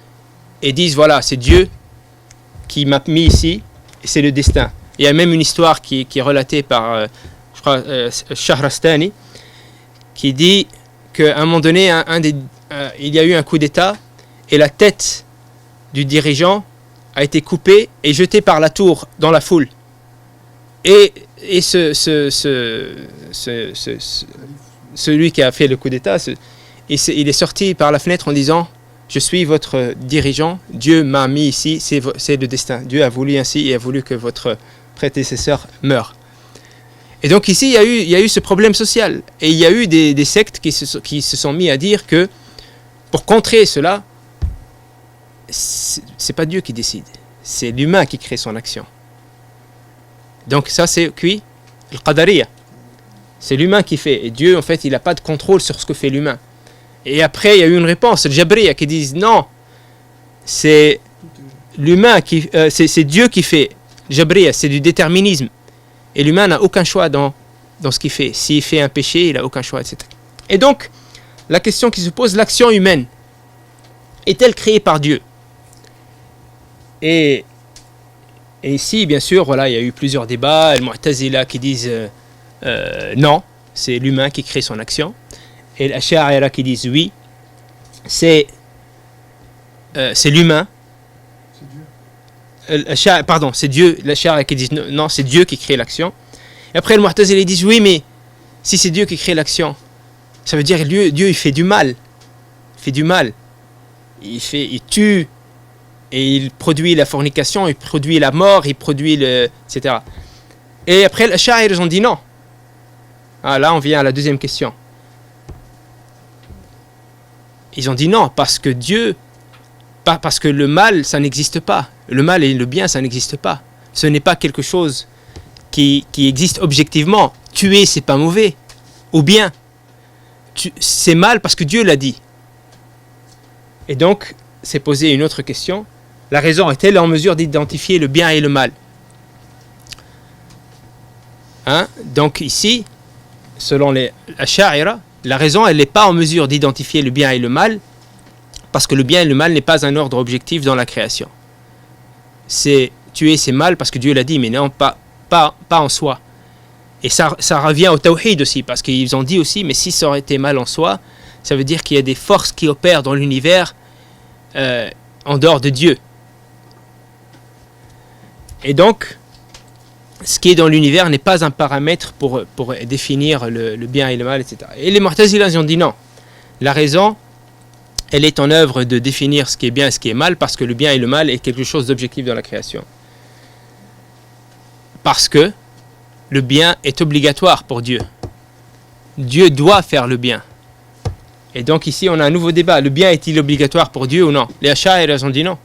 et disent voilà, c'est Dieu qui m'a mis ici et c'est le destin. Il y a même une histoire qui est relatée par, je crois, Shahrastani, qui dit qu'à un moment donné, il y a eu un coup d'État et la tête du dirigeant a été coupée et jetée par la tour dans la foule. Et celui qui a fait le coup d'État, il est sorti par la fenêtre en disant « Je suis votre dirigeant, Dieu m'a mis ici, c'est le destin. Dieu a voulu ainsi et a voulu que votre prédécesseur meure. » Et donc ici, il y a eu ce problème social. Et il y a eu des sectes qui se sont mis à dire que pour contrer cela, c'est pas Dieu qui décide, c'est l'humain qui crée son action. Donc ça c'est qui? Le Qadariya. C'est l'humain qui fait. Et Dieu en fait il n'a pas de contrôle sur ce que fait l'humain. Et après il y a eu une réponse, le Jabriya, qui disent non, c'est l'humain qui, c'est Dieu qui fait. Le Jabriya, c'est du déterminisme. Et l'humain n'a aucun choix dans ce qu'il fait. S'il fait un péché, il n'a aucun choix, etc. Et donc la question qui se pose, l'action humaine est-elle créée par Dieu? Et ici, bien sûr, voilà, il y a eu plusieurs débats. Les Mu'tazila qui disent non, c'est l'humain qui crée son action. Et les Ash'a'ira qui disent oui, c'est l'humain. Pardon, c'est Dieu. Les Ash'a'ira qui disent non, c'est Dieu qui crée l'action. Et après, les Mu'tazila disent oui, mais si c'est Dieu qui crée l'action, ça veut dire que Dieu il fait du mal. Il fait du mal. Il tue. Et il produit la fornication, il produit la mort, il produit etc. Et après, les Ash'a'ira, ils ont dit non. Ah, là, on vient à la deuxième question. Ils ont dit non, parce que parce que le mal, ça n'existe pas. Le mal et le bien, ça n'existe pas. Ce n'est pas quelque chose qui existe objectivement. Tuer, c'est pas mauvais. Ou bien, c'est mal parce que Dieu l'a dit. Et donc, c'est posé une autre question. La raison est-elle en mesure d'identifier le bien et le mal? Donc ici, selon les Ash'a'ira, la raison, elle n'est pas en mesure d'identifier le bien et le mal, parce que le bien et le mal n'est pas un ordre objectif dans la création. C'est tuer, c'est mal parce que Dieu l'a dit, mais non, pas en soi. Et ça revient au tawhid aussi, parce qu'ils ont dit aussi, mais si ça aurait été mal en soi, ça veut dire qu'il y a des forces qui opèrent dans l'univers en dehors de Dieu. Et donc, ce qui est dans l'univers n'est pas un paramètre pour définir le bien et le mal, etc. Et les Mu'tazila, ils ont dit non. La raison, elle est en œuvre de définir ce qui est bien et ce qui est mal, parce que le bien et le mal est quelque chose d'objectif dans la création. Parce que le bien est obligatoire pour Dieu. Dieu doit faire le bien. Et donc ici, on a un nouveau débat. Le bien est-il obligatoire pour Dieu ou non? Les Ash'a'ira, ils ont dit non.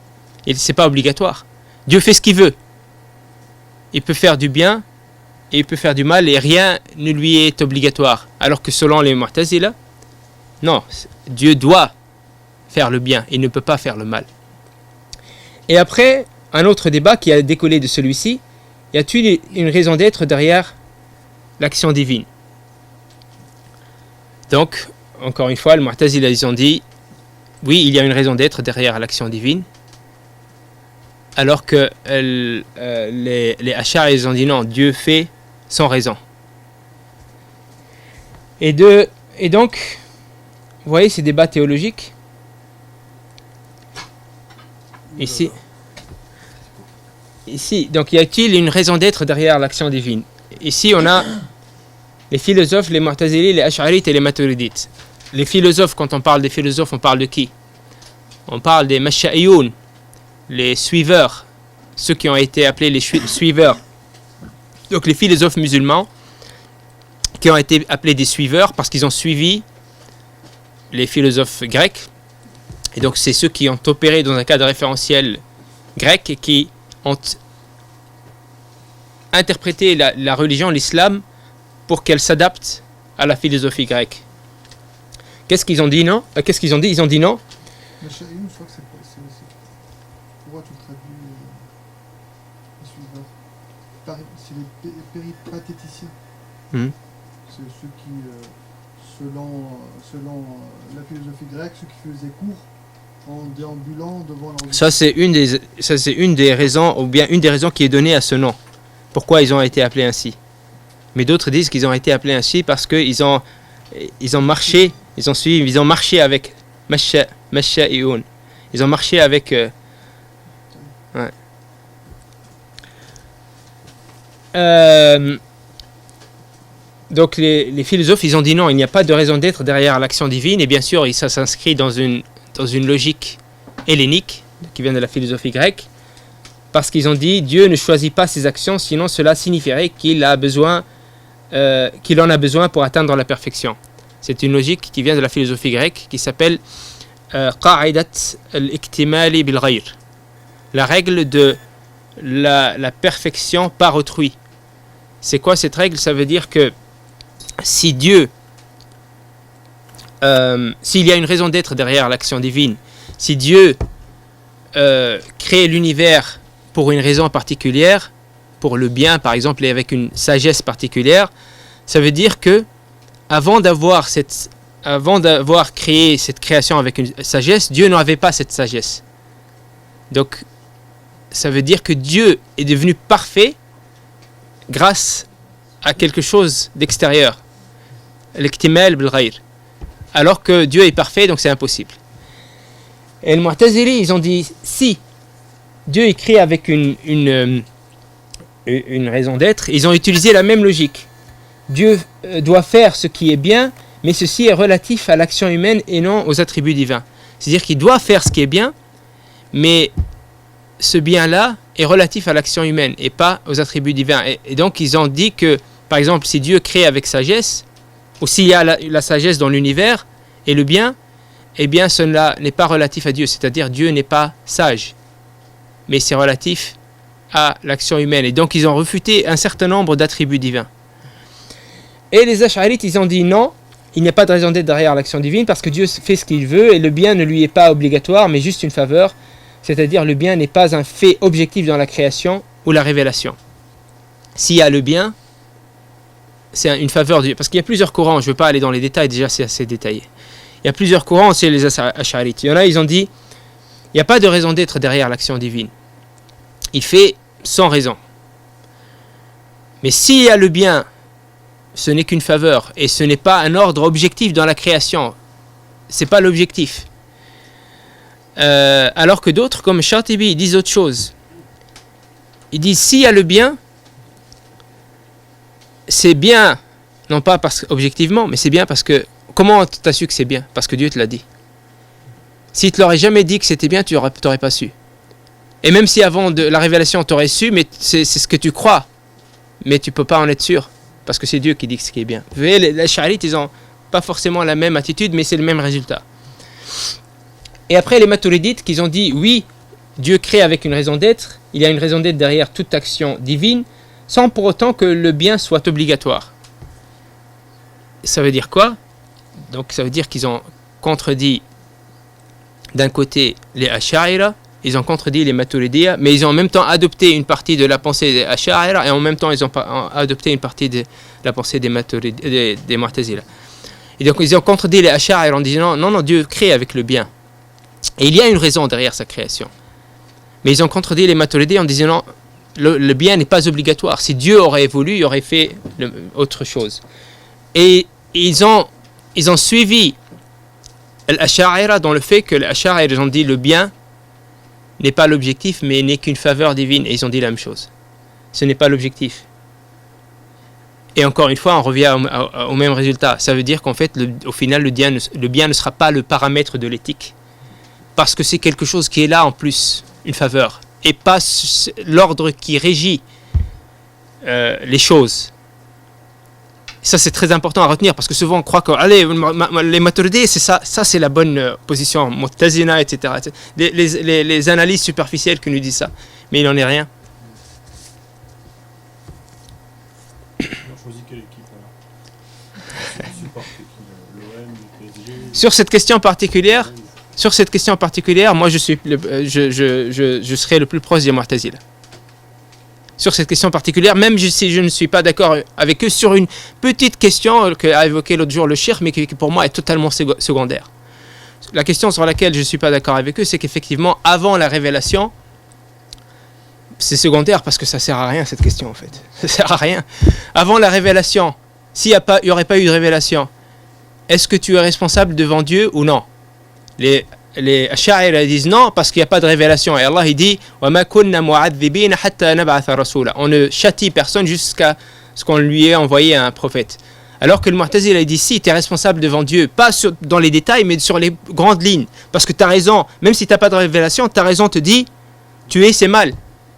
C'est pas obligatoire. Dieu fait ce qu'il veut. Il peut faire du bien et il peut faire du mal et rien ne lui est obligatoire. Alors que selon les Mu'tazila, non, Dieu doit faire le bien, il ne peut pas faire le mal. Et après, un autre débat qui a décollé de celui-ci, y a-t-il une raison d'être derrière l'action divine? Donc, encore une fois, les Mu'tazila, ils ont dit, oui, il y a une raison d'être derrière l'action divine, alors que les Ash'a'ira, ils ont dit non, Dieu fait sans raison. Et donc, vous voyez ces débats théologiques ici, donc y a-t-il une raison d'être derrière l'action divine? Ici, on a les philosophes, les Mu'tazili, les Ash'arites et les Maturidites. Les philosophes, quand on parle des philosophes, on parle de qui? On parle des Masha'iyun, les suiveurs, ceux qui ont été appelés les suiveurs. Donc les philosophes musulmans qui ont été appelés des suiveurs parce qu'ils ont suivi les philosophes grecs. Et donc c'est ceux qui ont opéré dans un cadre référentiel grec et qui ont interprété la religion, l'islam, pour qu'elle s'adapte à la philosophie grecque. Qu'est-ce qu'ils ont dit non Qu'est-ce qu'ils ont dit? Ils ont dit non. Mais chez Ayoun, je crois que c'est pourquoi tu le traduis le suivant. C'est les péripatéticiens. C'est ceux qui, selon la philosophie grecque, ceux qui faisaient cours en déambulant devant leur... Ça c'est une des raisons, ou bien une des raisons qui est donnée à ce nom. Pourquoi ils ont été appelés ainsi. Mais d'autres disent qu'ils ont été appelés ainsi parce qu'ils ont marché, ils ont marché avec Masha'iyun. Ils ont marché avec... Donc les philosophes, ils ont dit non, il n'y a pas de raison d'être derrière l'action divine. Et bien sûr, ça s'inscrit dans une logique hellénique qui vient de la philosophie grecque. Parce qu'ils ont dit, Dieu ne choisit pas ses actions, sinon cela signifierait qu'il en a besoin pour atteindre la perfection. C'est une logique qui vient de la philosophie grecque qui s'appelle Qa'idat al-iktimali bil ghayr. La règle de la perfection par autrui. C'est quoi cette règle? Ça veut dire que si Dieu, s'il y a une raison d'être derrière l'action divine, si Dieu crée l'univers pour une raison particulière, pour le bien par exemple, et avec une sagesse particulière, ça veut dire que avant d'avoir créé cette création avec une sagesse, Dieu n'avait pas cette sagesse. Donc, ça veut dire que Dieu est devenu parfait grâce à quelque chose d'extérieur. L'iktimal bil ghayr. Alors que Dieu est parfait, donc c'est impossible. Et les Mu'tazili, ils ont dit, si Dieu est créé avec une raison d'être, ils ont utilisé la même logique. Dieu doit faire ce qui est bien, mais ceci est relatif à l'action humaine et non aux attributs divins. C'est-à-dire qu'il doit faire ce qui est bien, mais ce bien-là est relatif à l'action humaine et pas aux attributs divins. Et donc ils ont dit que, par exemple, si Dieu crée avec sagesse, ou s'il y a la sagesse dans l'univers et le bien, eh bien cela n'est pas relatif à Dieu, c'est-à-dire Dieu n'est pas sage, mais c'est relatif à l'action humaine. Et donc ils ont refuté un certain nombre d'attributs divins. Et les Ash'arites, ils ont dit non, il n'y a pas de raison d'être derrière l'action divine parce que Dieu fait ce qu'il veut et le bien ne lui est pas obligatoire, mais juste une faveur, c'est-à-dire le bien n'est pas un fait objectif dans la création ou la révélation. S'il y a le bien, c'est une faveur de Dieu. Parce qu'il y a plusieurs courants, je ne veux pas aller dans les détails, déjà c'est assez détaillé. Il y a plusieurs courants chez les Ash'arites. Il y en a, ils ont dit, il n'y a pas de raison d'être derrière l'action divine. Il fait sans raison. Mais s'il y a le bien, ce n'est qu'une faveur et ce n'est pas un ordre objectif dans la création. Ce n'est pas l'objectif. Alors que d'autres, comme Shatibi, disent autre chose. Ils disent, s'il y a le bien, c'est bien, non pas parce objectivement, mais c'est bien parce que, comment tu as su que c'est bien? Parce que Dieu te l'a dit. S'il ne te l'aurait jamais dit que c'était bien, tu n'aurais pas su. Et même si avant de la révélation, tu aurais su, mais c'est ce que tu crois. Mais tu ne peux pas en être sûr, parce que c'est Dieu qui dit ce qui est bien. Vous voyez, les Ash'arites, ils n'ont pas forcément la même attitude, mais c'est le même résultat. Et après, les Maturidites, qui ont dit, oui, Dieu crée avec une raison d'être, il y a une raison d'être derrière toute action divine, sans pour autant que le bien soit obligatoire. Ça veut dire quoi? Donc ça veut dire qu'ils ont contredit d'un côté les Ash'aira, ils ont contredit les Maturidiyya, mais ils ont en même temps adopté une partie de la pensée des Ash'aira et en même temps ils ont adopté une partie de la pensée des Mu'tazila. Et donc ils ont contredit les Ash'aira en disant non, Dieu crée avec le bien. Et il y a une raison derrière sa création. Mais ils ont contredit les Maturidiyya en disant non, le bien n'est pas obligatoire. Si Dieu aurait voulu, il aurait fait autre chose. Et ils ont suivi l'Ash'aira dans le fait que les Ash'aira ils ont dit le bien n'est pas l'objectif, mais n'est qu'une faveur divine. Et ils ont dit la même chose. Ce n'est pas l'objectif. Et encore une fois, on revient au même résultat. Ça veut dire qu'en fait, au final, le bien ne sera pas le paramètre de l'éthique. Parce que c'est quelque chose qui est là en plus, une faveur. Et pas l'ordre qui régit les choses. Ça, c'est très important à retenir parce que souvent on croit que allez, les Maturidis, c'est ça c'est la bonne position, Mu'tazila, etc. Les analyses superficielles qui nous disent ça. Mais il n'en est rien. On a choisi quelle équipe alors? Support l'OM, le PSG. Sur cette question particulière, moi je serai le plus proche des Mu'tazila. Sur cette question particulière, même si je ne suis pas d'accord avec eux sur une petite question qu'a évoqué l'autre jour le Cheikh, mais qui pour moi est totalement secondaire. La question sur laquelle je ne suis pas d'accord avec eux, c'est qu'effectivement, avant la révélation, c'est secondaire parce que ça ne sert à rien cette question en fait. Ça ne sert à rien. Avant la révélation, s'il n'y aurait pas eu de révélation, est-ce que tu es responsable devant Dieu ou non? Les Ash'ari disent non parce qu'il n'y a pas de révélation. Et Allah il dit وَمَا كُنَّا مُعَذِّبِينَ حَتَّى نَبْعَثَ رَسُولًا. On ne châtie personne jusqu'à ce qu'on lui ait envoyé un prophète. Alors que le Mu'tazila il dit si tu es responsable devant Dieu, pas dans les détails mais sur les grandes lignes. Parce que tu as raison, même si tu n'as pas de révélation, ta raison te dit tuer c'est mal.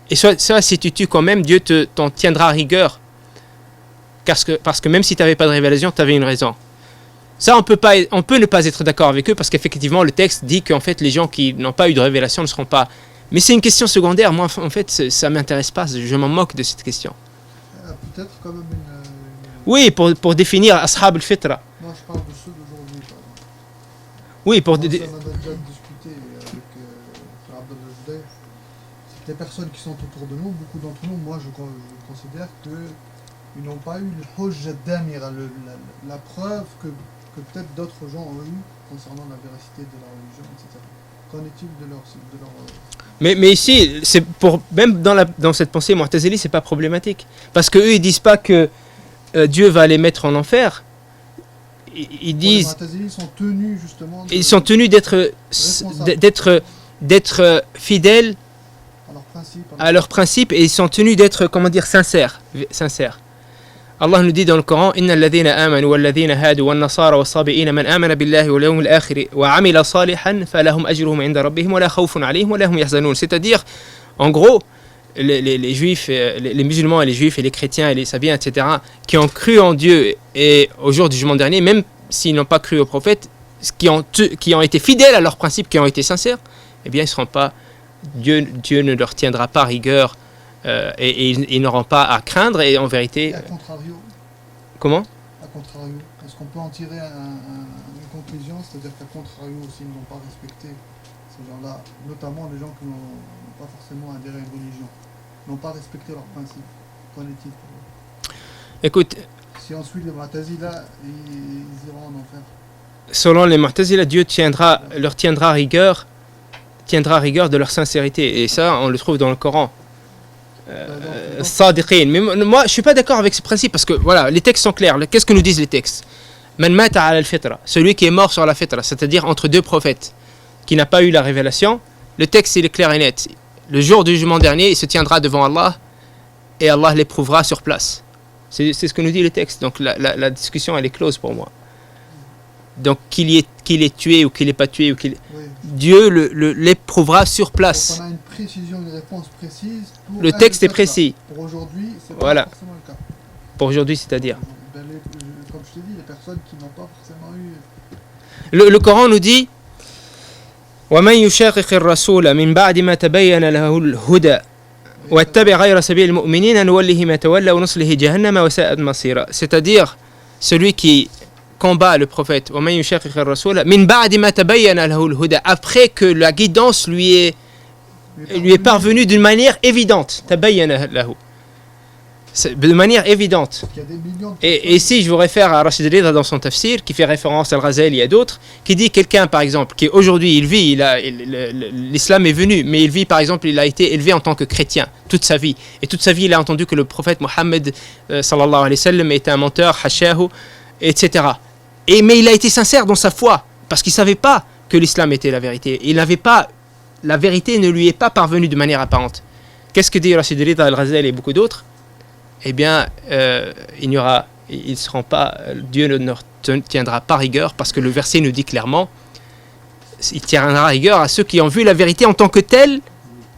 Et ça si tu tues quand même, Dieu t'en tiendra à rigueur. Parce que même si tu n'avais pas de révélation, tu avais une raison. Ça, on peut ne pas être d'accord avec eux parce qu'effectivement, le texte dit qu'en fait, les gens qui n'ont pas eu de révélation ne seront pas. Mais c'est une question secondaire. Moi, en fait, ça ne m'intéresse pas. Je m'en moque de cette question. Peut-être quand même une... Oui, pour définir Ashab al-Fitra. Moi, je parle de ceux d'aujourd'hui. Oui, pour... On en a déjà discuté avec Abdel Judey. C'est que les personnes qui sont autour de nous, beaucoup d'entre nous, moi, je considère qu'ils n'ont pas eu le hujja damira, la preuve que peut-être d'autres gens ont eu concernant la véracité de la religion, etc. Qu'en est-il de leur Mais ici, c'est même dans cette pensée Mu'tazili, c'est pas problématique. Parce qu'eux, ils disent pas que Dieu va les mettre en enfer. Ils disent... Les Mu'tazili sont tenus justement... Ils sont tenus d'être fidèles à leurs principes et ils sont tenus d'être, sincères. Allah nous dit dans le Coran Inna alladhina amanu walladhina hadu wan nasara was sabiina man amana billahi wal yawmil akhir wa amila salihan falahum ajruhum 'inda rabbihim wa la khawfun 'alayhim wa la hum yahzanun. C'est-à-dire, en gros, les juifs, les musulmans et les juifs et les chrétiens et les sabiens, etc., qui ont cru en Dieu et au jour du jugement dernier, même s'ils n'ont pas cru au prophète, qui ont été fidèles à leurs principes, qui ont été sincères, eh bien, ils seront pas. Dieu ne leur tiendra pas rigueur. Et ils n'auront pas à craindre et en vérité... Et à contrario, comment? À contrario, est-ce qu'on peut en tirer une conclusion, c'est-à-dire qu'à contrario, s'ils n'ont pas respecté ces gens-là, notamment les gens qui n'ont pas forcément adhéré à une religion, n'ont pas respecté leurs principes, qu'en est-il pour eux? Écoute... Si on suit les Mu'tazila, ils iront en enfer. Selon les Mu'tazila, Dieu leur tiendra rigueur de leur sincérité. Et ça, on le trouve dans le Coran. Sadiqin. Mais moi, je suis pas d'accord avec ce principe parce que voilà, les textes sont clairs. Qu'est-ce que nous disent les textes? Man mata ala al-fitra, celui qui est mort sur la fitra, c'est-à-dire entre deux prophètes, qui n'a pas eu la révélation. Le texte il est clair et net. Le jour du jugement dernier, il se tiendra devant Allah et Allah l'éprouvera sur place. C'est ce que nous dit le texte. Donc la discussion elle est close pour moi. Donc qu'il est tué ou qu'il n'est pas tué ou qu'il... Oui. Dieu l'éprouvera sur place. Donc on a une précision, une réponse précise. Le texte est précis. Pour aujourd'hui, c'est pas voilà. Forcément le cas. Pour aujourd'hui, c'est-à-dire comme je t'ai dit, les personnes qui n'ont pas forcément eu... Le Coran nous dit وَمَنْ يُشَاقِقِ الرَّسُولَ مِنْ بَعْدِ مَا تَبَيَّنَ لَهُ الْهُدَى وَاتَّبِعْ غَيْرَ سَبِيلِ الْمُؤْمِنِينَ نُوَلِّهِ مَا تَوَلَّى وَنُصْلِهِ جَهَنَّمَ وَسَاءَتْ مَصِيرًا. C'est-à-dire celui qui combat le prophète وَمَنْ يُشَاقِقِ الرَّسُولَ مِنْ بَعْدِ مَا تَبَيَّنَ لَهُ الْهُدَى, après que la guidance lui est parvenue d'une manière évidente. تَبَيَّنَ لَهُ, de manière évidente. Et ici, je vous réfère à Rachid Rida dans son tafsir, qui fait référence à Al-Ghazali et à d'autres, qui dit quelqu'un, par exemple, qui aujourd'hui, l'islam est venu, mais il vit, par exemple, il a été élevé en tant que chrétien toute sa vie. Et toute sa vie, il a entendu que le prophète Mohammed, sallallahu alayhi wa sallam, était un menteur, hashahu, etc. Mais il a été sincère dans sa foi, parce qu'il ne savait pas que l'islam était la vérité. La vérité ne lui est pas parvenue de manière apparente. Qu'est-ce que dit Rachid Rida, Al-Ghazali et beaucoup d'autres? Eh bien, ils seront pas, Dieu ne leur tiendra pas rigueur, parce que le verset nous dit clairement, il tiendra rigueur à ceux qui ont vu la vérité en tant que telle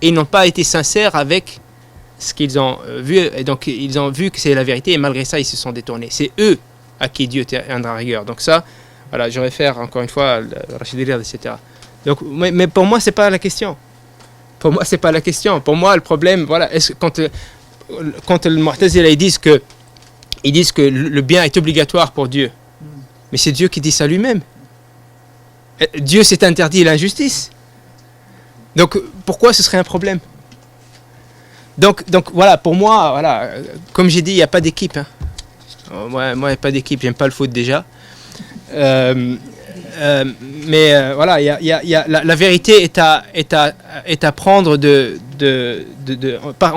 et n'ont pas été sincères avec ce qu'ils ont vu, et donc ils ont vu que c'est la vérité et malgré ça ils se sont détournés. C'est eux à qui Dieu tiendra rigueur. Donc ça, voilà, je réfère encore une fois à Rachid Riyad, etc. Donc, mais pour moi, c'est pas la question. Pour moi, c'est pas la question. Pour moi, le problème, voilà, est-ce que quand le Mu'tazila ils disent que le bien est obligatoire pour Dieu, mais c'est Dieu qui dit ça lui-même. Dieu s'est interdit l'injustice. Donc pourquoi ce serait un problème? Donc voilà, pour moi, voilà, comme j'ai dit, il n'y a pas d'équipe. Hein. Moi, il n'y a pas d'équipe, j'aime pas le foot déjà. Mais voilà, la vérité est à prendre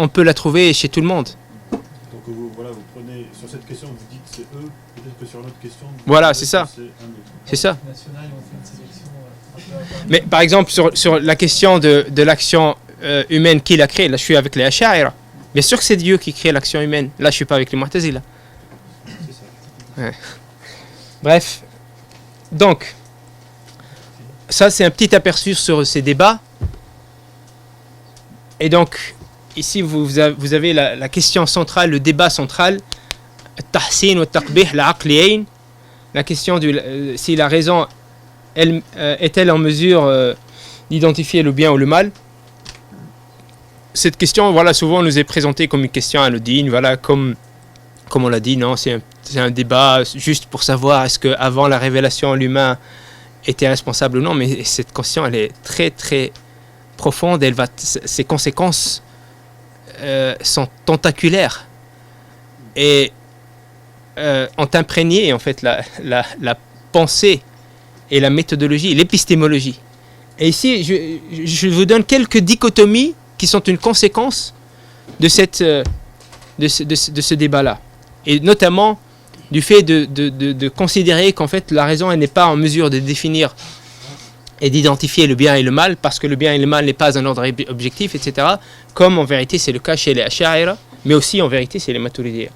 on peut la trouver chez tout le monde. Donc vous prenez sur cette question, vous dites c'est eux, peut-être que sur l'autre question. Voilà, c'est ça. C'est ça. Mais par exemple, sur la question de l'action humaine, qui l'a créée, là je suis avec les Ash'ari. Bien sûr que c'est Dieu qui crée l'action humaine. Là je suis pas avec les Mu'tazila. C'est ça. Ouais. Bref. Donc, ça c'est un petit aperçu sur ces débats. Et donc, ici vous avez la question centrale, le débat central. Tahsin wa taqbih al-aqliyayn. La question si la raison est-elle en mesure d'identifier le bien ou le mal? Cette question, voilà, souvent nous est présentée comme une question anodine, voilà, comme on l'a dit, non, c'est un débat juste pour savoir est-ce qu'avant la révélation l'humain était responsable ou non, mais cette question elle est très très profonde, ses conséquences sont tentaculaires et ont imprégné en fait la pensée et la méthodologie, l'épistémologie. Et ici, je vous donne quelques dichotomies qui sont une conséquence de ce débat-là. Et notamment du fait de considérer qu'en fait la raison elle n'est pas en mesure de définir et d'identifier le bien et le mal, parce que le bien et le mal n'est pas un ordre objectif, etc. Comme en vérité c'est le cas chez les Ash'ari, mais aussi en vérité c'est les Maturidiyya.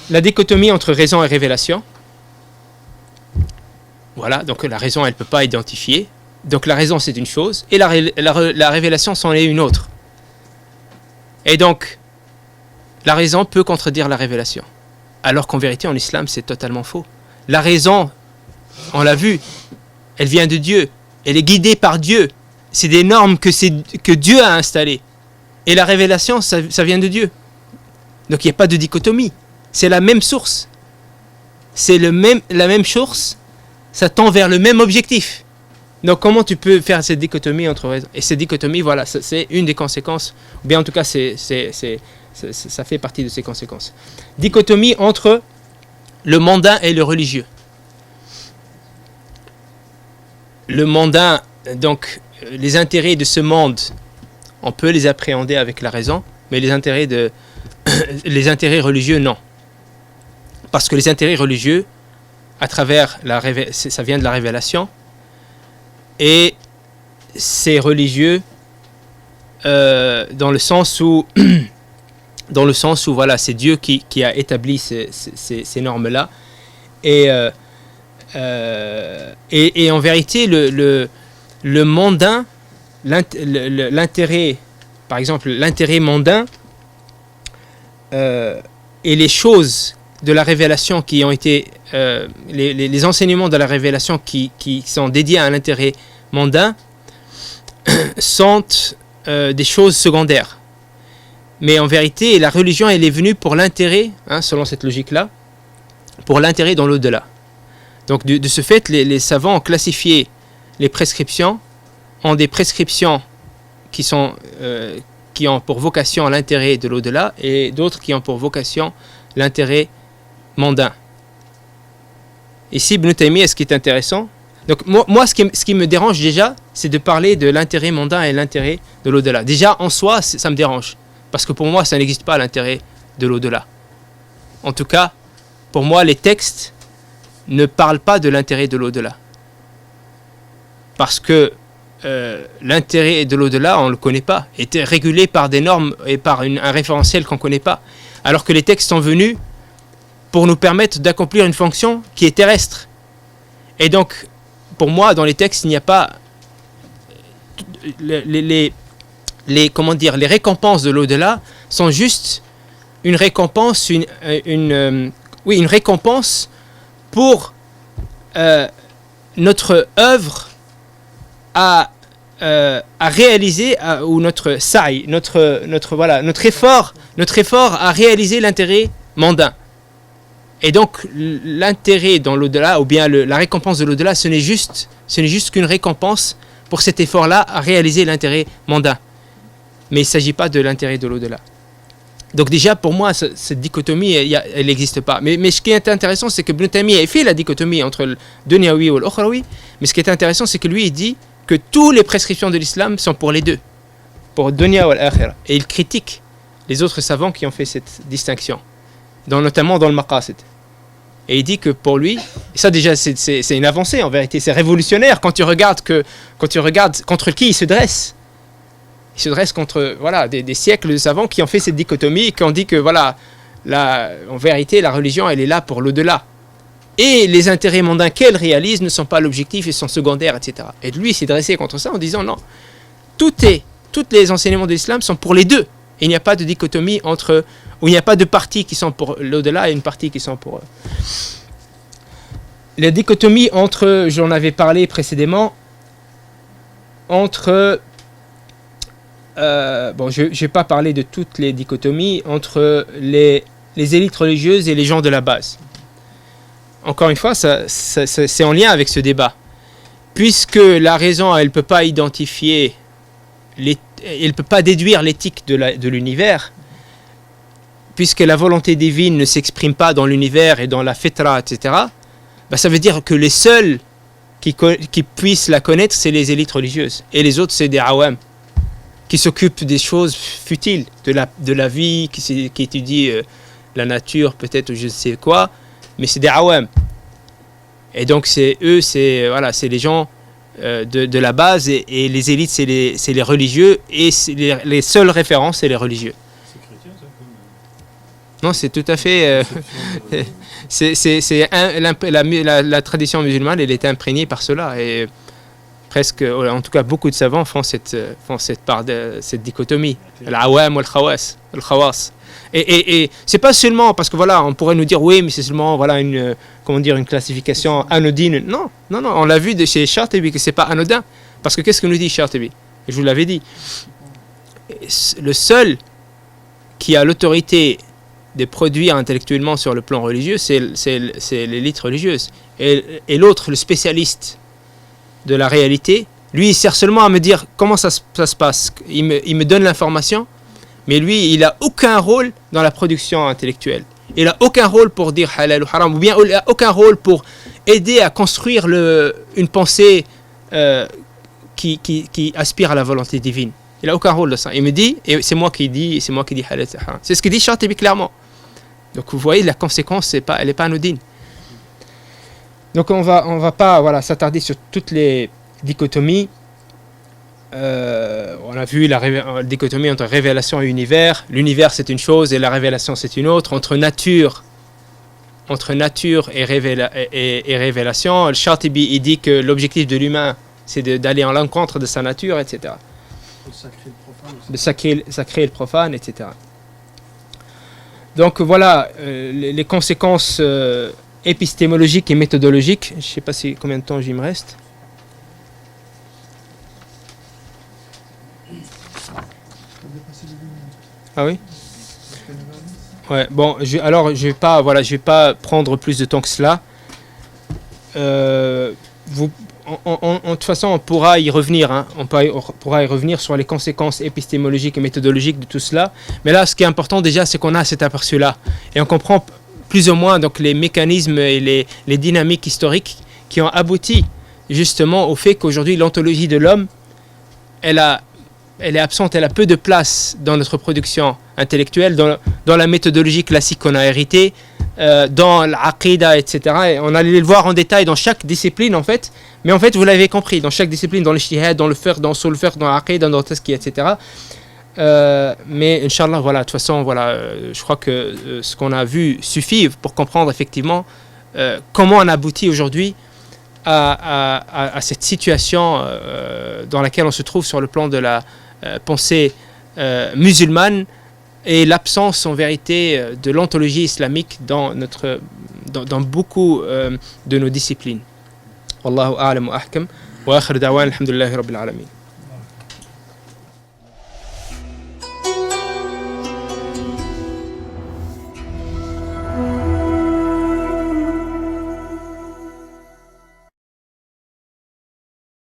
La dichotomie entre raison et révélation. Voilà, donc la raison, elle ne peut pas identifier. Donc la raison, c'est une chose, et la révélation, c'en est une autre. Et donc, la raison peut contredire la révélation. Alors qu'en vérité, en islam, c'est totalement faux. La raison, on l'a vu, elle vient de Dieu. Elle est guidée par Dieu. C'est des normes que Dieu a installées. Et la révélation, ça vient de Dieu. Donc il n'y a pas de dichotomie. C'est la même source. C'est la même source. Ça tend vers le même objectif. Donc comment tu peux faire cette dichotomie entre raison? Et cette dichotomie, voilà, c'est une des conséquences. Ou bien en tout cas, ça fait partie de ces conséquences. Dichotomie entre le mondain et le religieux. Le mondain, donc les intérêts de ce monde, on peut les appréhender avec la raison, mais les intérêts religieux, non. Parce que les intérêts religieux, à travers ça vient de la révélation, et c'est religieux dans le sens où voilà, c'est Dieu qui a établi ces normes-là, et en vérité le mondain, l'intérêt, par exemple l'intérêt mondain et les choses de la révélation qui ont été les enseignements de la révélation qui sont dédiés à un intérêt mondain sont des choses secondaires. Mais en vérité, la religion elle est venue pour l'intérêt, selon cette logique-là, pour l'intérêt dans l'au-delà. Donc de ce fait, les savants ont classifié les prescriptions en des prescriptions qui ont pour vocation l'intérêt de l'au-delà, et d'autres qui ont pour vocation l'intérêt mondain. Ici, Ibn Taymiyyah, ce qui est intéressant, donc moi ce qui me dérange déjà, c'est de parler de l'intérêt mondain et l'intérêt de l'au-delà. Déjà, en soi, ça me dérange, parce que pour moi, ça n'existe pas l'intérêt de l'au-delà. En tout cas, pour moi, les textes ne parlent pas de l'intérêt de l'au-delà. Parce que l'intérêt de l'au-delà, on ne le connaît pas, est régulé par des normes et par un référentiel qu'on ne connaît pas. Alors que les textes sont venus pour nous permettre d'accomplir une fonction qui est terrestre. Et donc, pour moi, dans les textes, il n'y a pas les récompenses de l'au-delà sont juste une récompense, oui, une récompense pour notre œuvre à réaliser, ou notre sa'i, notre effort à réaliser l'intérêt mondain. Et donc l'intérêt dans l'au-delà, ou bien la récompense de l'au-delà, ce n'est juste qu'une récompense pour cet effort-là à réaliser l'intérêt mondain. Mais il ne s'agit pas de l'intérêt de l'au-delà. Donc déjà, pour moi, cette dichotomie, elle n'existe pas. Mais ce qui est intéressant, c'est que Ibn Taymiyyah a fait la dichotomie entre le dunyawi ou l'ukhrawi. Mais ce qui est intéressant, c'est que lui, il dit que toutes les prescriptions de l'islam sont pour les deux, pour dunya ou l'akhira. Et il critique les autres savants qui ont fait cette distinction, notamment dans le maqasid. Et il dit que pour lui, et ça déjà c'est une avancée en vérité, c'est révolutionnaire quand tu regardes contre qui il se dresse. Il se dresse contre des siècles de savants qui ont fait cette dichotomie et qui ont dit que en vérité la religion elle est là pour l'au-delà. Et les intérêts mondains qu'elle réalise ne sont pas l'objectif, ils sont secondaires, etc. Et lui il s'est dressé contre ça en disant non, tous les enseignements de l'islam sont pour les deux. Et il n'y a pas de dichotomie où il n'y a pas de parties qui sont pour l'au-delà et une partie qui sont pour... La dichotomie entre, j'en avais parlé précédemment, entre... je ne vais pas parler de toutes les dichotomies entre les élites religieuses et les gens de la base. Encore une fois, c'est en lien avec ce débat. Puisque la raison, elle ne peut pas identifier, elle ne peut pas déduire l'éthique de l'univers, puisque la volonté divine ne s'exprime pas dans l'univers et dans la fitra, etc., ça veut dire que les seuls qui puissent la connaître, c'est les élites religieuses. Et les autres, c'est des awam, qui s'occupent des choses futiles, de la vie, qui étudient la nature, peut-être, ou je ne sais quoi, mais c'est des awam. Et donc, c'est les gens de la base, et les élites, c'est les religieux, et les seules références, c'est les religieux. C'est chrétien, ça, comme... Non, c'est tout à fait... la tradition musulmane, elle est imprégnée par cela, et presque, en tout cas, beaucoup de savants font cette dichotomie, l'awam ou le khawas. Et c'est pas seulement parce que on pourrait nous dire oui, mais c'est seulement une classification anodine. Non, on l'a vu de chez Shatibi que c'est pas anodin, parce que qu'est-ce que nous dit Shatibi? Je vous l'avais dit, le seul qui a l'autorité de produire intellectuellement sur le plan religieux, c'est l'élite religieuse, et l'autre, le spécialiste de la réalité, lui il sert seulement à me dire comment ça se passe. Il me donne l'information, mais lui il n'a aucun rôle dans la production intellectuelle. Il n'a aucun rôle pour dire halal ou haram, ou bien il n'a aucun rôle pour aider à construire une pensée qui aspire à la volonté divine. Il n'a aucun rôle de ça. Il me dit, et c'est moi qui dis halal et haram. C'est ce que dit Shatibi clairement. Donc vous voyez, la conséquence, elle n'est pas anodine. Donc on va pas s'attarder sur toutes les dichotomies. On a vu la dichotomie entre révélation et univers. L'univers c'est une chose et la révélation c'est une autre. Entre nature et révélation. Le Shatibi il dit que l'objectif de l'humain c'est d'aller en l'encontre de sa nature, etc. De sacrer le profane, etc. Donc voilà les conséquences épistémologiques et méthodologiques. Je ne sais pas combien de temps il me reste. Ah oui. Ouais. Bon, je vais pas prendre plus de temps que cela. De toute façon, on pourra y revenir. On pourra y revenir sur les conséquences épistémologiques et méthodologiques de tout cela. Mais là, ce qui est important déjà, c'est qu'on a cet aperçu-là et on comprend plus ou moins donc les mécanismes et les dynamiques historiques qui ont abouti justement au fait qu'aujourd'hui l'ontologie de l'homme, elle est absente, elle a peu de place dans notre production intellectuelle, dans la méthodologie classique qu'on a héritée, dans l'aqida, etc. Et on allait le voir en détail dans chaque discipline en fait, mais en fait vous l'avez compris, dans chaque discipline, dans le ijtihad, dans le fiqh, dans le fiqh, dans l'aqida, dans le tazkiya, etc. Mais Inch'Allah, de toute façon, je crois que ce qu'on a vu suffit pour comprendre effectivement comment on aboutit aujourd'hui à cette situation dans laquelle on se trouve sur le plan de la pensée musulmane, et l'absence en vérité de l'ontologie islamique dans beaucoup de nos disciplines. Wallahu a'lam wa ahkam wa akhir da'wan alhamdulillahi rabbil alamin.